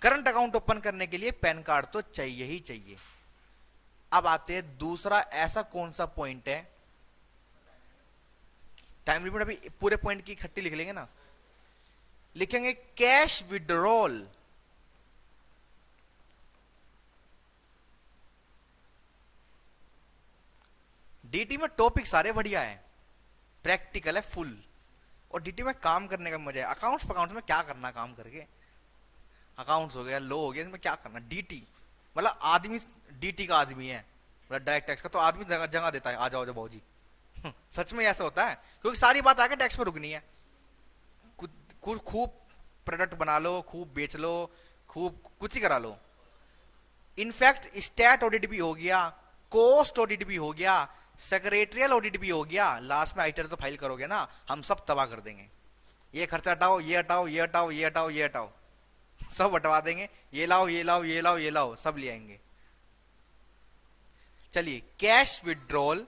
Speaker 1: Current account open करने के लिए पैन कार्ड तो चाहिए ही चाहिए। अब आते हैं दूसरा, ऐसा कौन सा पॉइंट है, टाइम लिमिट अभी पूरे पॉइंट की इकट्ठी लिख लेंगे ना, लिखेंगे कैश विड्रॉल। डीटी में टॉपिक सारे बढ़िया है, प्रैक्टिकल है फुल, और डीटी में काम करने का मजा है। अकाउंट्स में क्या करना काम करके, अकाउंट्स हो गया, लो हो गया, इसमें क्या करना। डीटी मतलब आदमी, डीटी का आदमी है, मतलब डायरेक्ट टैक्स का तो आदमी जगह जगह देता है, आ जाओ भाऊ जी। सच में ऐसा होता है, क्योंकि सारी बात आके टैक्स पर रुकनी है। खूब प्रोडक्ट बना लो, खूब बेच लो, खूब कुछ ही करा लो। इनफैक्ट स्टैट ऑडिट भी हो गया, कॉस्ट ऑडिट भी हो गया, सेक्रेटरियल ऑडिट भी हो गया, लास्ट में आइटर तो फाइल करोगे ना, हम सब तबाह कर देंगे। ये खर्चा हटाओ, ये हटाओ, ये हटाओ, ये हटाओ, ये हटाओ, सब हटवा देंगे। ये लाओ, ये लाओ, ये लाओ, ये लाओ, सब ले आएंगे। चलिए, कैश विड्रॉल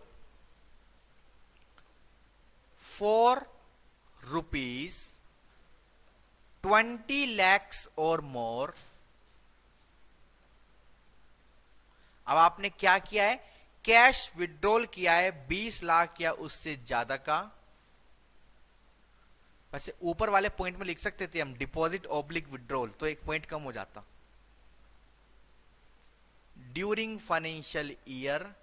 Speaker 1: फॉर ₹20 lakhs और मोर। अब आपने क्या किया है, कैश विड्रॉल किया है 20 लाख या उससे ज्यादा का। वैसे ऊपर वाले पॉइंट में लिख सकते थे हम डिपॉजिट ऑब्लिक विड्रॉल, तो एक पॉइंट कम हो जाता। During financial year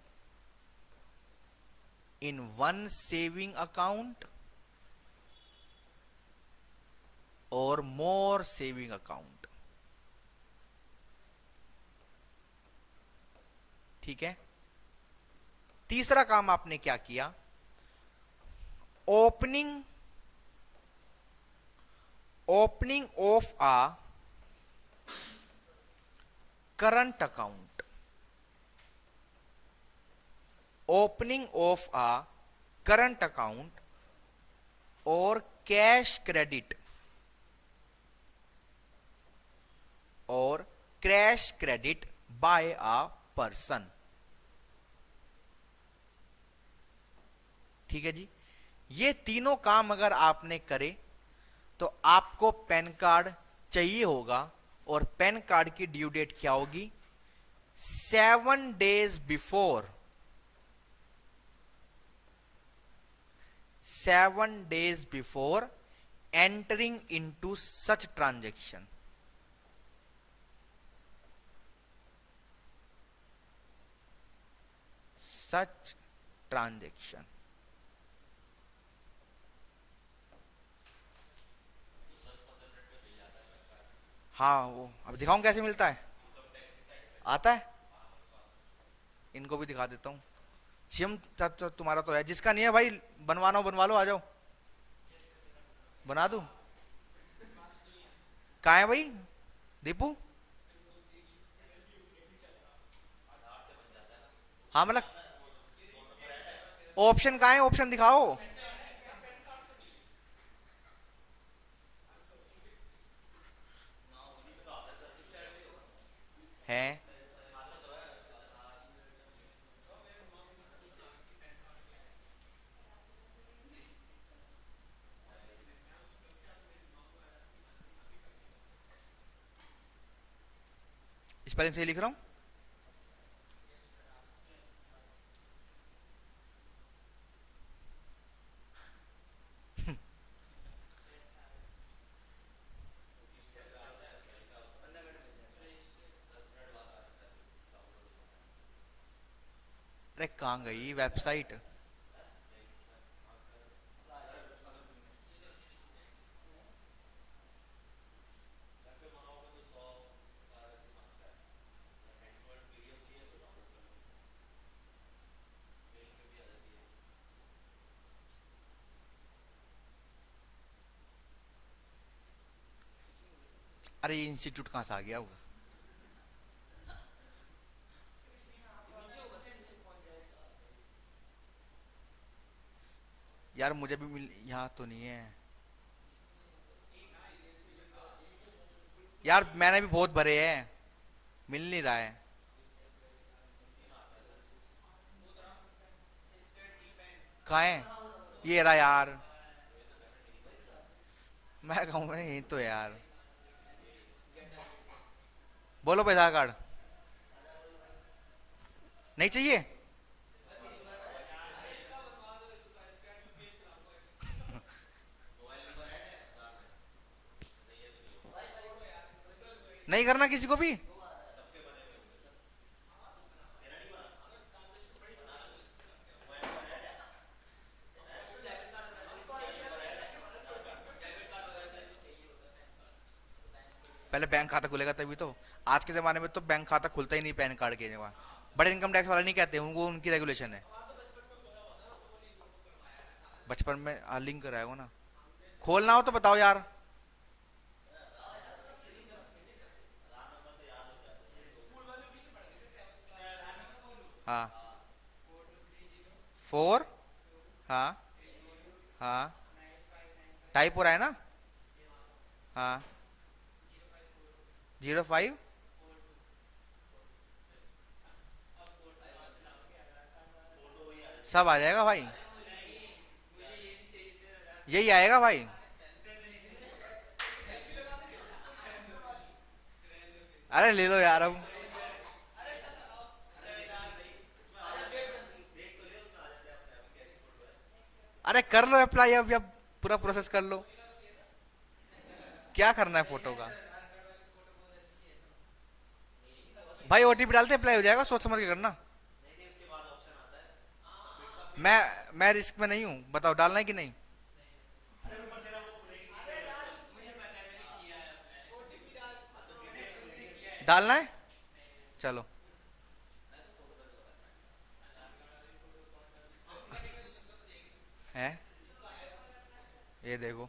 Speaker 1: in one saving account और मोर सेविंग अकाउंट। ठीक है। तीसरा काम आपने क्या किया, opening of a current account, opening of a current account और cash credit by a person. ठीक है जी। ये तीनों काम अगर आपने करे तो आपको पैन कार्ड चाहिए होगा, और पैन कार्ड की ड्यू डेट क्या होगी, 7 days before, 7 days before entering into सच ट्रांजैक्शन। सच ट्रांजैक्शन। हाँ, वो अब दिखाऊं कैसे मिलता है, आता है, इनको भी दिखा देता हूँ। सीएम तुम्हारा तो है, जिसका नहीं है भाई बनवाना हो बनवा लो, आ जाओ बना दूं। कहाँ है भाई दीपू? हाँ मतलब ऑप्शन कहाँ है, ऑप्शन दिखाओ। है स्पेलिंग सही लिख रहा हूँ? अरे कहाँ गई वेबसाइट? अरे ये इंस्टीट्यूट कहाँ से आ गया वो? यार मुझे भी मिल, यहाँ तो नहीं है यार, मैंने भी बहुत भरे हैं, मिल नहीं रहा है। कहाँ है? ये रहा यार, मैं कहूँ यही तो यार। बोलो भाई, आधार कार्ड नहीं चाहिए? नहीं करना किसी को भी? पहले बैंक खाता खुलेगा तभी तो। आज के जमाने में तो बैंक खाता खुलता ही नहीं पैन कार्ड के जगह। बड़े इनकम टैक्स वाला नहीं कहते, उनको उनकी रेगुलेशन है। बचपन में लिंक कराया हो ना। खोलना हो तो बताओ यार। हाँ, 4, हाँ हाँ, टाइप हो रहा है ना? हाँ, 05, सब आ जाएगा भाई, यही आएगा भाई। अरे ले लो यार अब। अरे कर लो अप्लाई अब पूरा प्रोसेस कर लो। क्या करना है फोटो का? भाई ओटीपी डालते अप्लाई हो जाएगा, सोच समझ के करना। मैं रिस्क में नहीं हूं, बताओ डालना है कि नहीं? डालना है, चलो। है, ये देखो।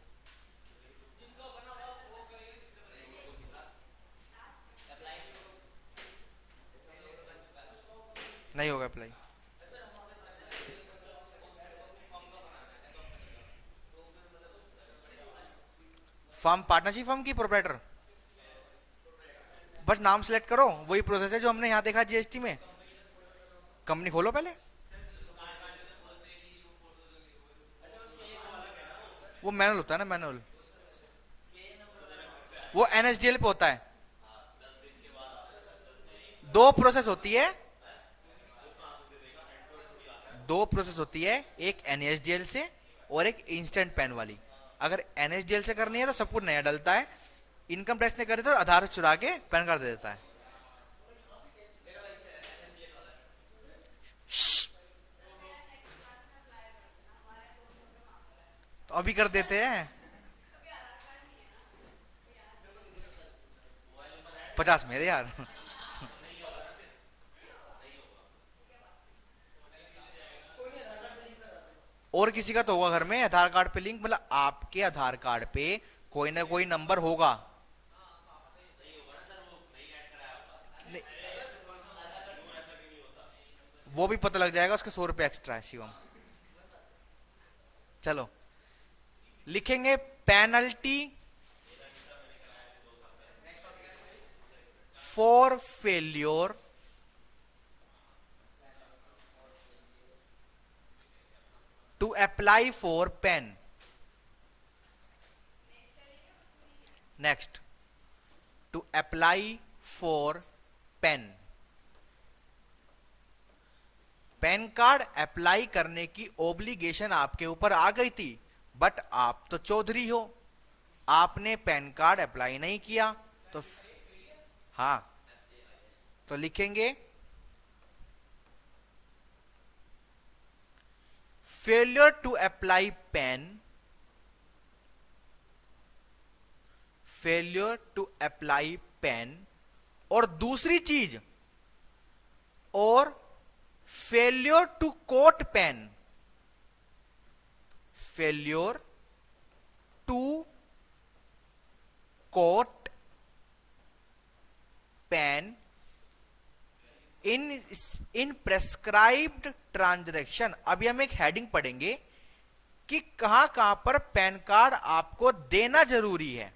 Speaker 1: नहीं होगा अप्लाई। फर्म पार्टनरशिप फर्म की प्रोप्राइटर? बस नाम सेलेक्ट करो, वही प्रोसेस है जो हमने यहाँ देखा जीएसटी में। कंपनी खोलो पहले। वो मैनुअल होता है ना, मैनुअल। वो एनएसडीएल पे होता है। दो प्रोसेस होती है, दो प्रोसेस होती है, एक एनएसडीएल से और एक इंस्टेंट पैन वाली। अगर एनएसडीएल से करनी है तो सब कुछ नया डलता है। इनकम टैक्स ने करे तो आधार से चुरा के पैन कार्ड दे देता है। तो अभी कर देते हैं। 50 मेरे यार। और किसी का तो होगा घर में आधार कार्ड पे लिंक, मतलब आपके आधार कार्ड पे कोई ना कोई नंबर होगा। नहीं, वो भी पता लग जाएगा, उसके 100 रुपए एक्स्ट्रा है शिवम। चलो, लिखेंगे penalty for failure to apply for PAN. Next, to apply for PAN. PAN card apply करने की ओब्लिगेशन आपके ऊपर आ गई थी, बट आप तो चौधरी हो, आपने पैन कार्ड अप्लाई नहीं किया। तो हाँ, तो लिखेंगे failure to apply PAN, failure to apply PAN. और दूसरी चीज, और failure to quote PAN, failure to quote PAN in prescribed transaction. अभी हम एक हेडिंग पढ़ेंगे कि कहां कहां पर पैन कार्ड आपको देना जरूरी है।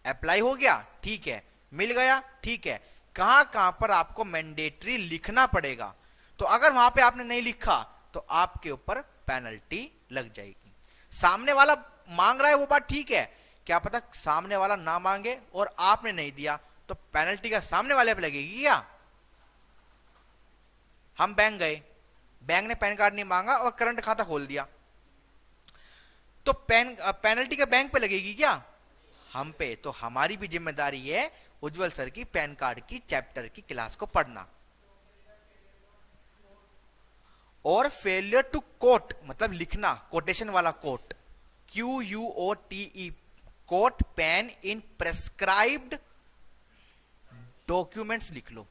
Speaker 1: अप्लाई हो गया, ठीक है, मिल गया, ठीक है, कहां कहां पर आपको मैंडेटरी लिखना पड़ेगा। तो अगर वहां पे आपने नहीं लिखा तो आपके ऊपर पेनल्टी लग जाएगी। सामने वाला मांग रहा है वो बात ठीक है, क्या पता सामने वाला ना मांगे और आपने नहीं दिया तो पेनल्टी का सामने वाले पे लगेगी क्या? हम बैंक गए, बैंक ने पैन कार्ड नहीं मांगा और करंट खाता खोल दिया, तो पेनल्टी का बैंक पे लगेगी क्या? हम पे। तो हमारी भी जिम्मेदारी है उज्जवल सर की पैन कार्ड की चैप्टर की क्लास को पढ़ना। और फेलियर टू कोट मतलब लिखना, कोटेशन वाला quote, QUOTE, quote PAN in prescribed documents लिख लो,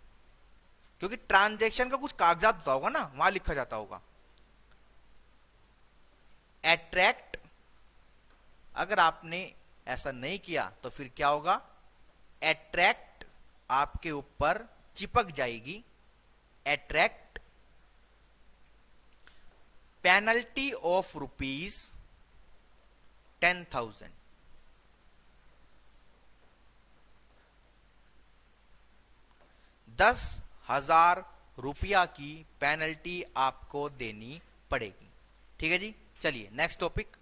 Speaker 1: क्योंकि ट्रांजैक्शन का कुछ कागजात होता होगा ना, वहां लिखा जाता होगा। अट्रैक्ट, अगर आपने ऐसा नहीं किया तो फिर क्या होगा? अट्रैक्ट आपके ऊपर चिपक जाएगी। अट्रैक्ट पेनल्टी ऑफ ₹10,000, 10,000 रुपया की पेनल्टी आपको देनी पड़ेगी। ठीक है जी, चलिए next topic,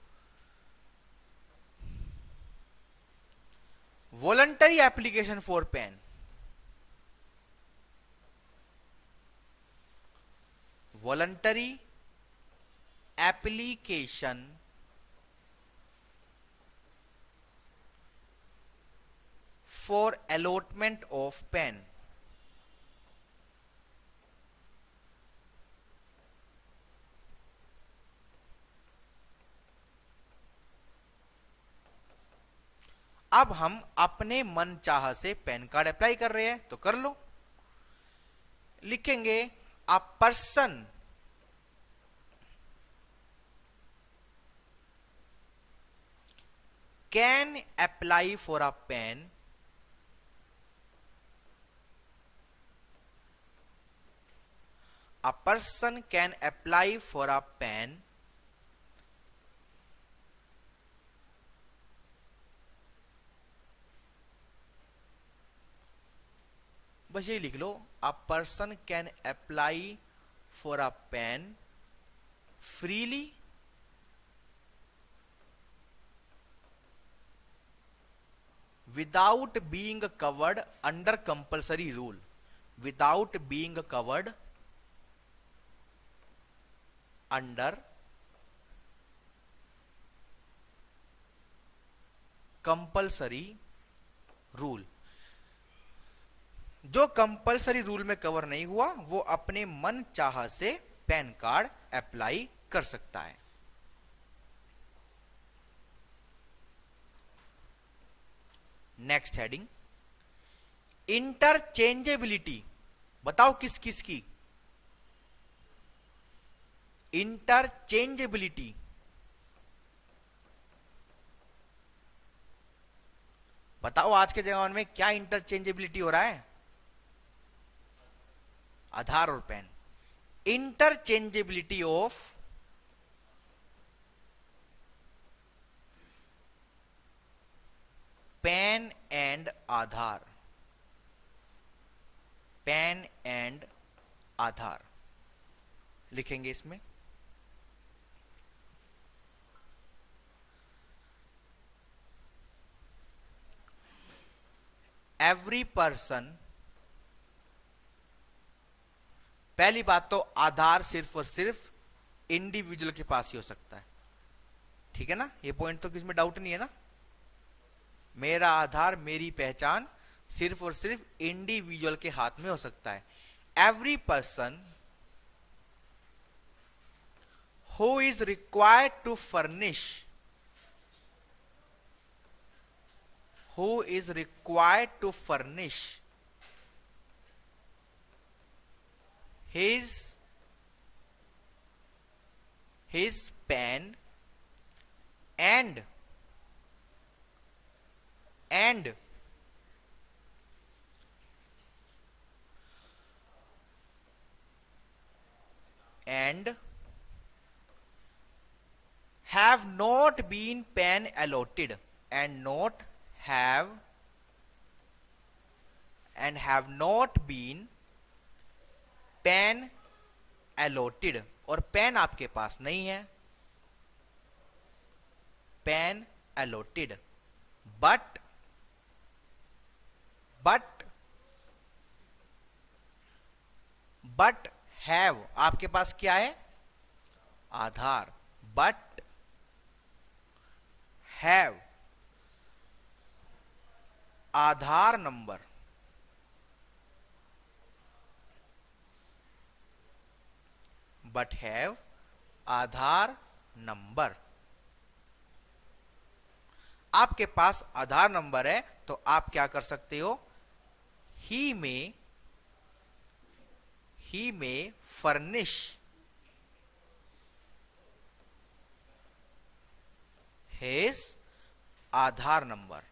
Speaker 1: voluntary application for PAN. Voluntary application for allotment of PAN. अब हम अपने मन चाह से पैन कार्ड अप्लाई कर रहे हैं तो कर लो। लिखेंगे a person can apply for a PAN a person can apply for a pen बस यही लिख लो, a person can apply for a pen freely without being covered under compulsory rule, without being covered under compulsory rule. जो compulsory rule में cover नहीं हुआ वो अपने मन चाह से पैन कार्ड अप्लाई कर सकता है। Next heading, interchangeability. बताओ किस किस की? इंटरचेंजेबिलिटी, बताओ आज के जमाने में क्या इंटरचेंजेबिलिटी हो रहा है? आधार और PAN. Interchangeability of PAN and Aadhaar, PAN and Aadhaar लिखेंगे इसमें। एवरी पर्सन, पहली बात तो आधार सिर्फ और सिर्फ इंडिविजुअल के पास ही हो सकता है, ठीक है ना? ये पॉइंट तो किसमें डाउट नहीं है ना? मेरा आधार मेरी पहचान सिर्फ और सिर्फ इंडिविजुअल के हाथ में हो सकता है। Every person who is required to furnish, who is required to furnish his pen and have not been pen allotted and have not been PAN allotted, और पेन आपके पास नहीं है पैन allotted, but have, आपके पास क्या है? आधार. but have Aadhaar number. but have Aadhaar number. आपके पास आधार number है तो आप क्या कर सकते हो? ही में फर्निश हिज आधार नंबर.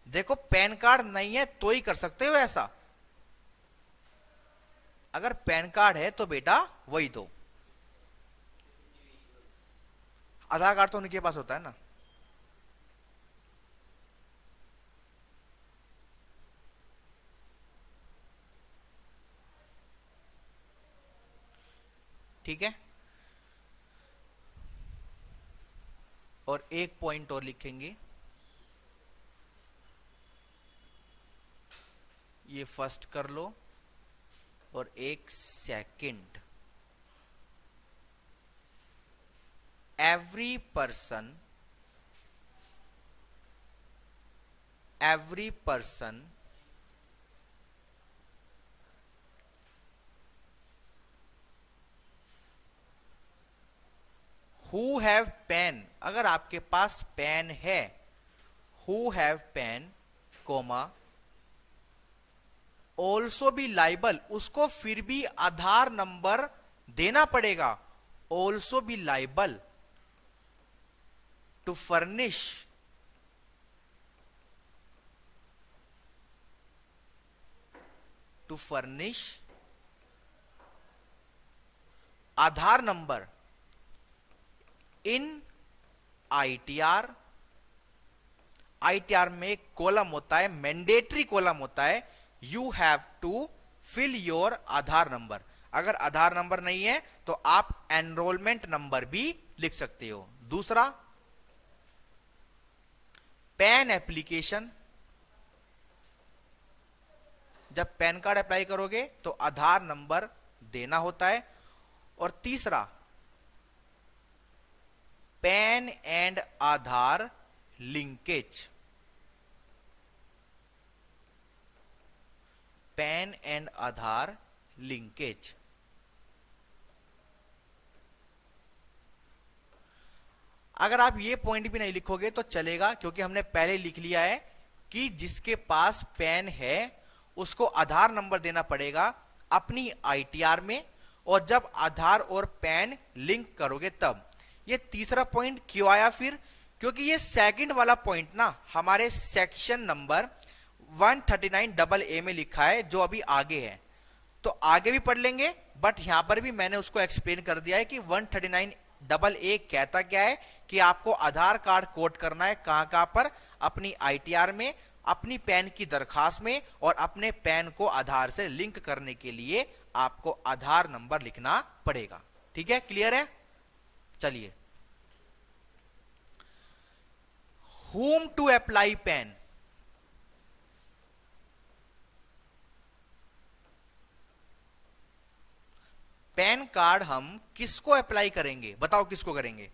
Speaker 1: देखो, पैन कार्ड नहीं है तो ही कर सकते हो ऐसा. अगर पैन कार्ड है तो बेटा वही दो. आधार कार्ड तो उनके पास होता है ना. ठीक है. और एक पॉइंट और लिखेंगे. ये फर्स्ट कर लो और एक second. Every person who have PAN, अगर आपके पास पेन है, who have PAN comma also be liable, उसको फिर भी आधार नंबर देना पड़ेगा. Also be liable to furnish Aadhaar number in ITR. ITR में एक कॉलम होता है, मैंडेटरी कॉलम होता है. You have to fill your Aadhaar number. अगर आधार नंबर नहीं है तो आप एनरोलमेंट नंबर भी लिख सकते हो. दूसरा, पैन एप्लीकेशन. जब पैन कार्ड अप्लाई करोगे तो आधार नंबर देना होता है. और तीसरा, pan and Aadhaar linkage. Pan and Aadhaar linkage. अगर आप ये पॉइंट भी नहीं लिखोगे तो चलेगा, क्योंकि हमने पहले लिख लिया है कि जिसके पास पैन है उसको आधार नंबर देना पड़ेगा अपनी आईटीआर में, और जब आधार और पैन लिंक करोगे तब. ये तीसरा पॉइंट क्यों आया फिर? क्योंकि ये सेकंड वाला पॉइंट ना हमारे सेक्शन नंबर 139AA में लिखा है, जो अभी आगे है. तो आगे भी पढ़ लेंगे, बट यहां पर भी मैंने उसको एक्सप्लेन कर दिया है कि 139AA कहता क्या है कि आपको आधार कार्ड कोड करना है. कहां पर? अपनी आईटीआर में, अपनी पैन की दरखास्त में, और अपने पैन को आधार से लिंक करने के लिए आपको आधार नंबर लिखना पड़ेगा. ठीक है, क्लियर है? चलिए, whom to apply pan. Pan card हम किसको अप्लाई करेंगे? बताओ किसको करेंगे?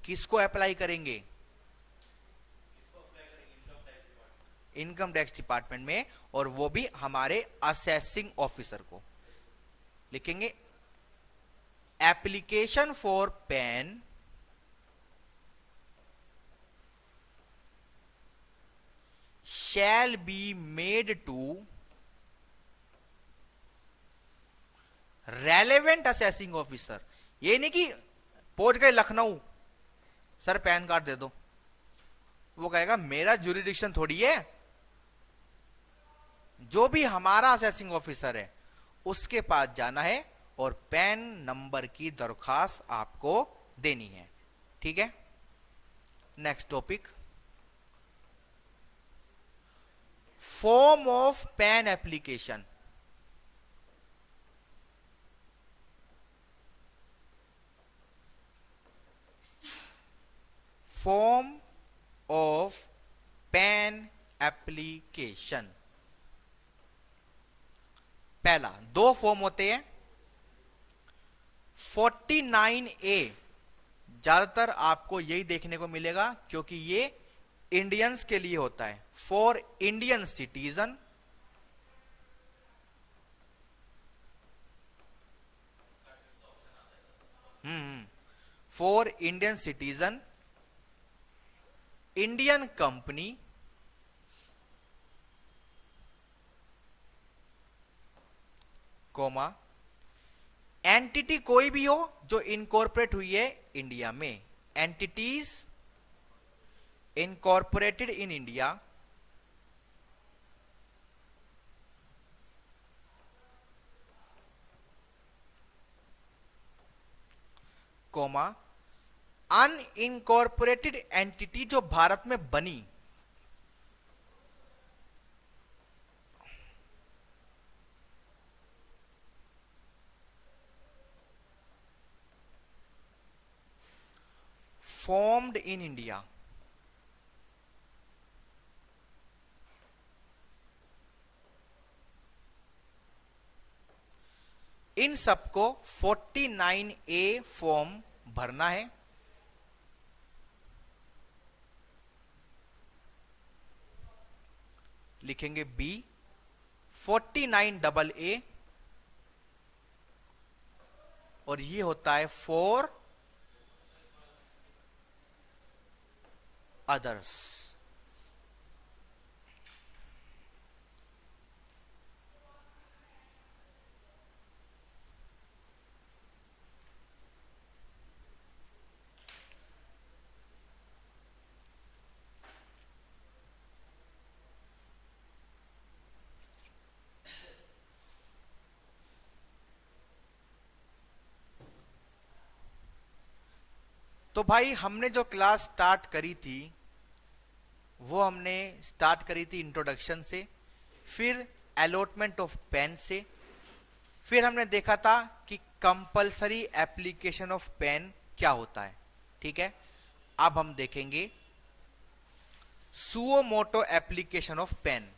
Speaker 1: किसको अप्लाई करेंगे? इनकम टैक्स डिपार्टमेंट में, और वो भी हमारे असेसिंग ऑफिसर को लिखेंगे. Application for pan shall be made to relevant assessing officer. ये नहीं कि पहुंच गए लखनऊ, सर पैन कार्ड दे दो, वो कहेगा मेरा ज्यूरिडिक्शन थोड़ी है. जो भी हमारा असेसिंग ऑफिसर है उसके पास जाना है और पैन नंबर की दरखास्त आपको देनी है. ठीक है, next topic, form of pan application. Form of pan application. पहला, दो फॉर्म होते हैं। 49A ज्यादातर आपको यही देखने को मिलेगा क्योंकि ये इंडियंस के लिए होता है, for Indian citizen. For Indian citizen, Indian company, comma, entity कोई भी हो जो इनकॉर्पोरेट हुई है इंडिया में, entities incorporated in India, comma, unincorporated entity जो भारत में बनी, formed in India। इन सबको 49A फॉर्म भरना है। लिखेंगे B 49AA और ये होता है फॉर अदर्स। तो भाई हमने जो क्लास स्टार्ट करी थी वो हमने स्टार्ट करी थी इंट्रोडक्शन से, फिर अलॉटमेंट ऑफ पेन से, फिर हमने देखा था कि कंपलसरी एप्लीकेशन ऑफ पेन क्या होता है। ठीक है, अब हम देखेंगे suo motu application of PAN.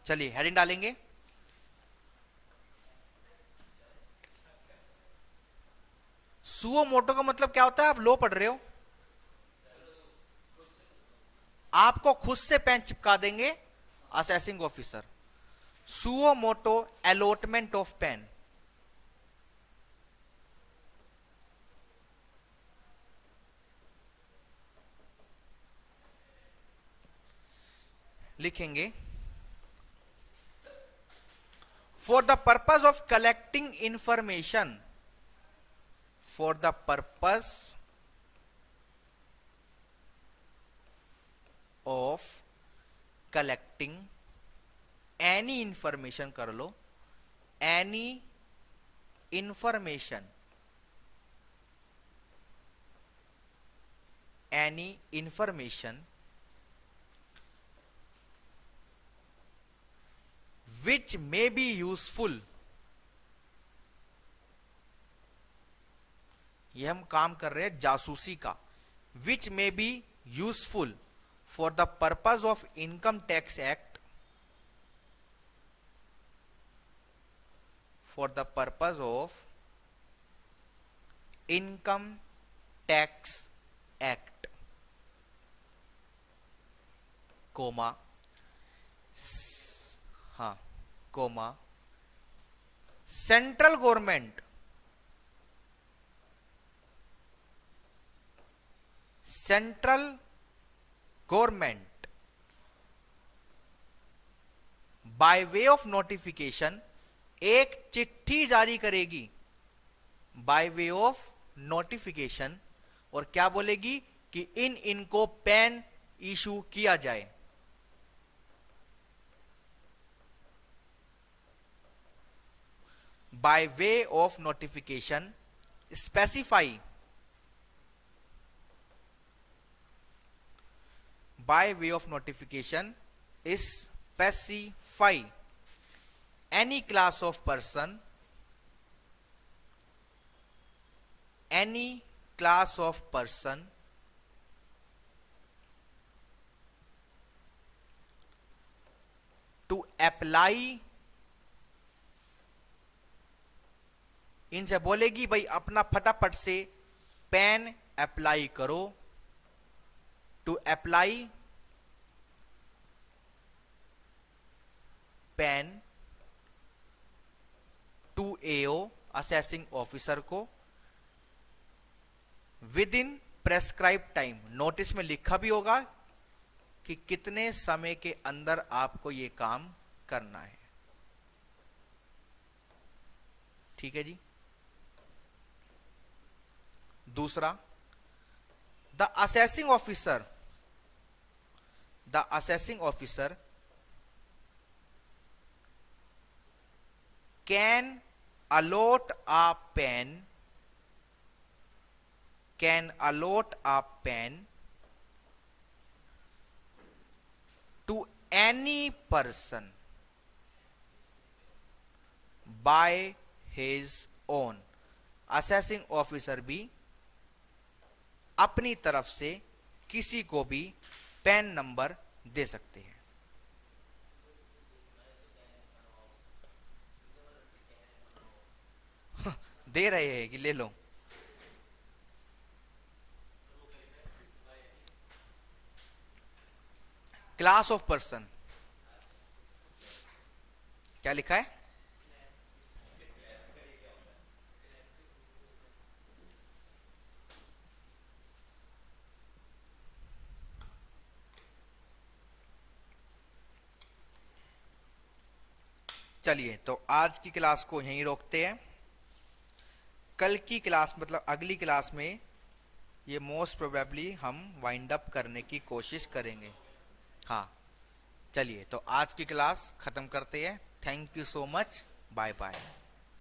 Speaker 1: चलिए हेडिंग डालेंगे। सुओ मोटो का मतलब क्या होता है? आप लो पढ़ रहे हो, आपको खुद से पेन चिपका देंगे assessing officer. Suo motu allotment of PAN, लिखेंगे for the purpose of collecting information, for the purpose of collecting any information, कर लो any information, any information which may be useful। ये हम काम कर रहे हैं जासूसी का। which may be useful for the purpose of income tax act, for the purpose of income tax act, comma, हाँ comma, central government, central government by way of notification एक चिट्ठी जारी करेगी, बाय वे ऑफ नोटिफिकेशन, और क्या बोलेगी कि इनको पेन इशू किया जाए। by way of notification specify by way of notification is specify any class of person, any class of person to apply, इनसे बोलेगी भाई अपना फटाफट से पेन अप्लाई करो, to apply PAN to AO assessing officer को within prescribe time. Notice में लिखा भी होगा कि कितने समय के अंदर आपको यह काम करना है। ठीक है जी। दूसरा, the assessing officer can allot a pen to any person by his own। Assessing officer भी अपनी तरफ से किसी को भी पेन नंबर दे सकते हैं। दे रहे हैं कि ले लो। क्लास ऑफ पर्सन क्या लिखा है? चलिए, तो आज की क्लास को यहीं रोकते हैं। कल की क्लास मतलब अगली क्लास में ये मोस्ट प्रोबेबली हम वाइंड अप करने की कोशिश करेंगे। हाँ, चलिए, तो आज की क्लास खत्म करते हैं। Thank you so much, bye bye.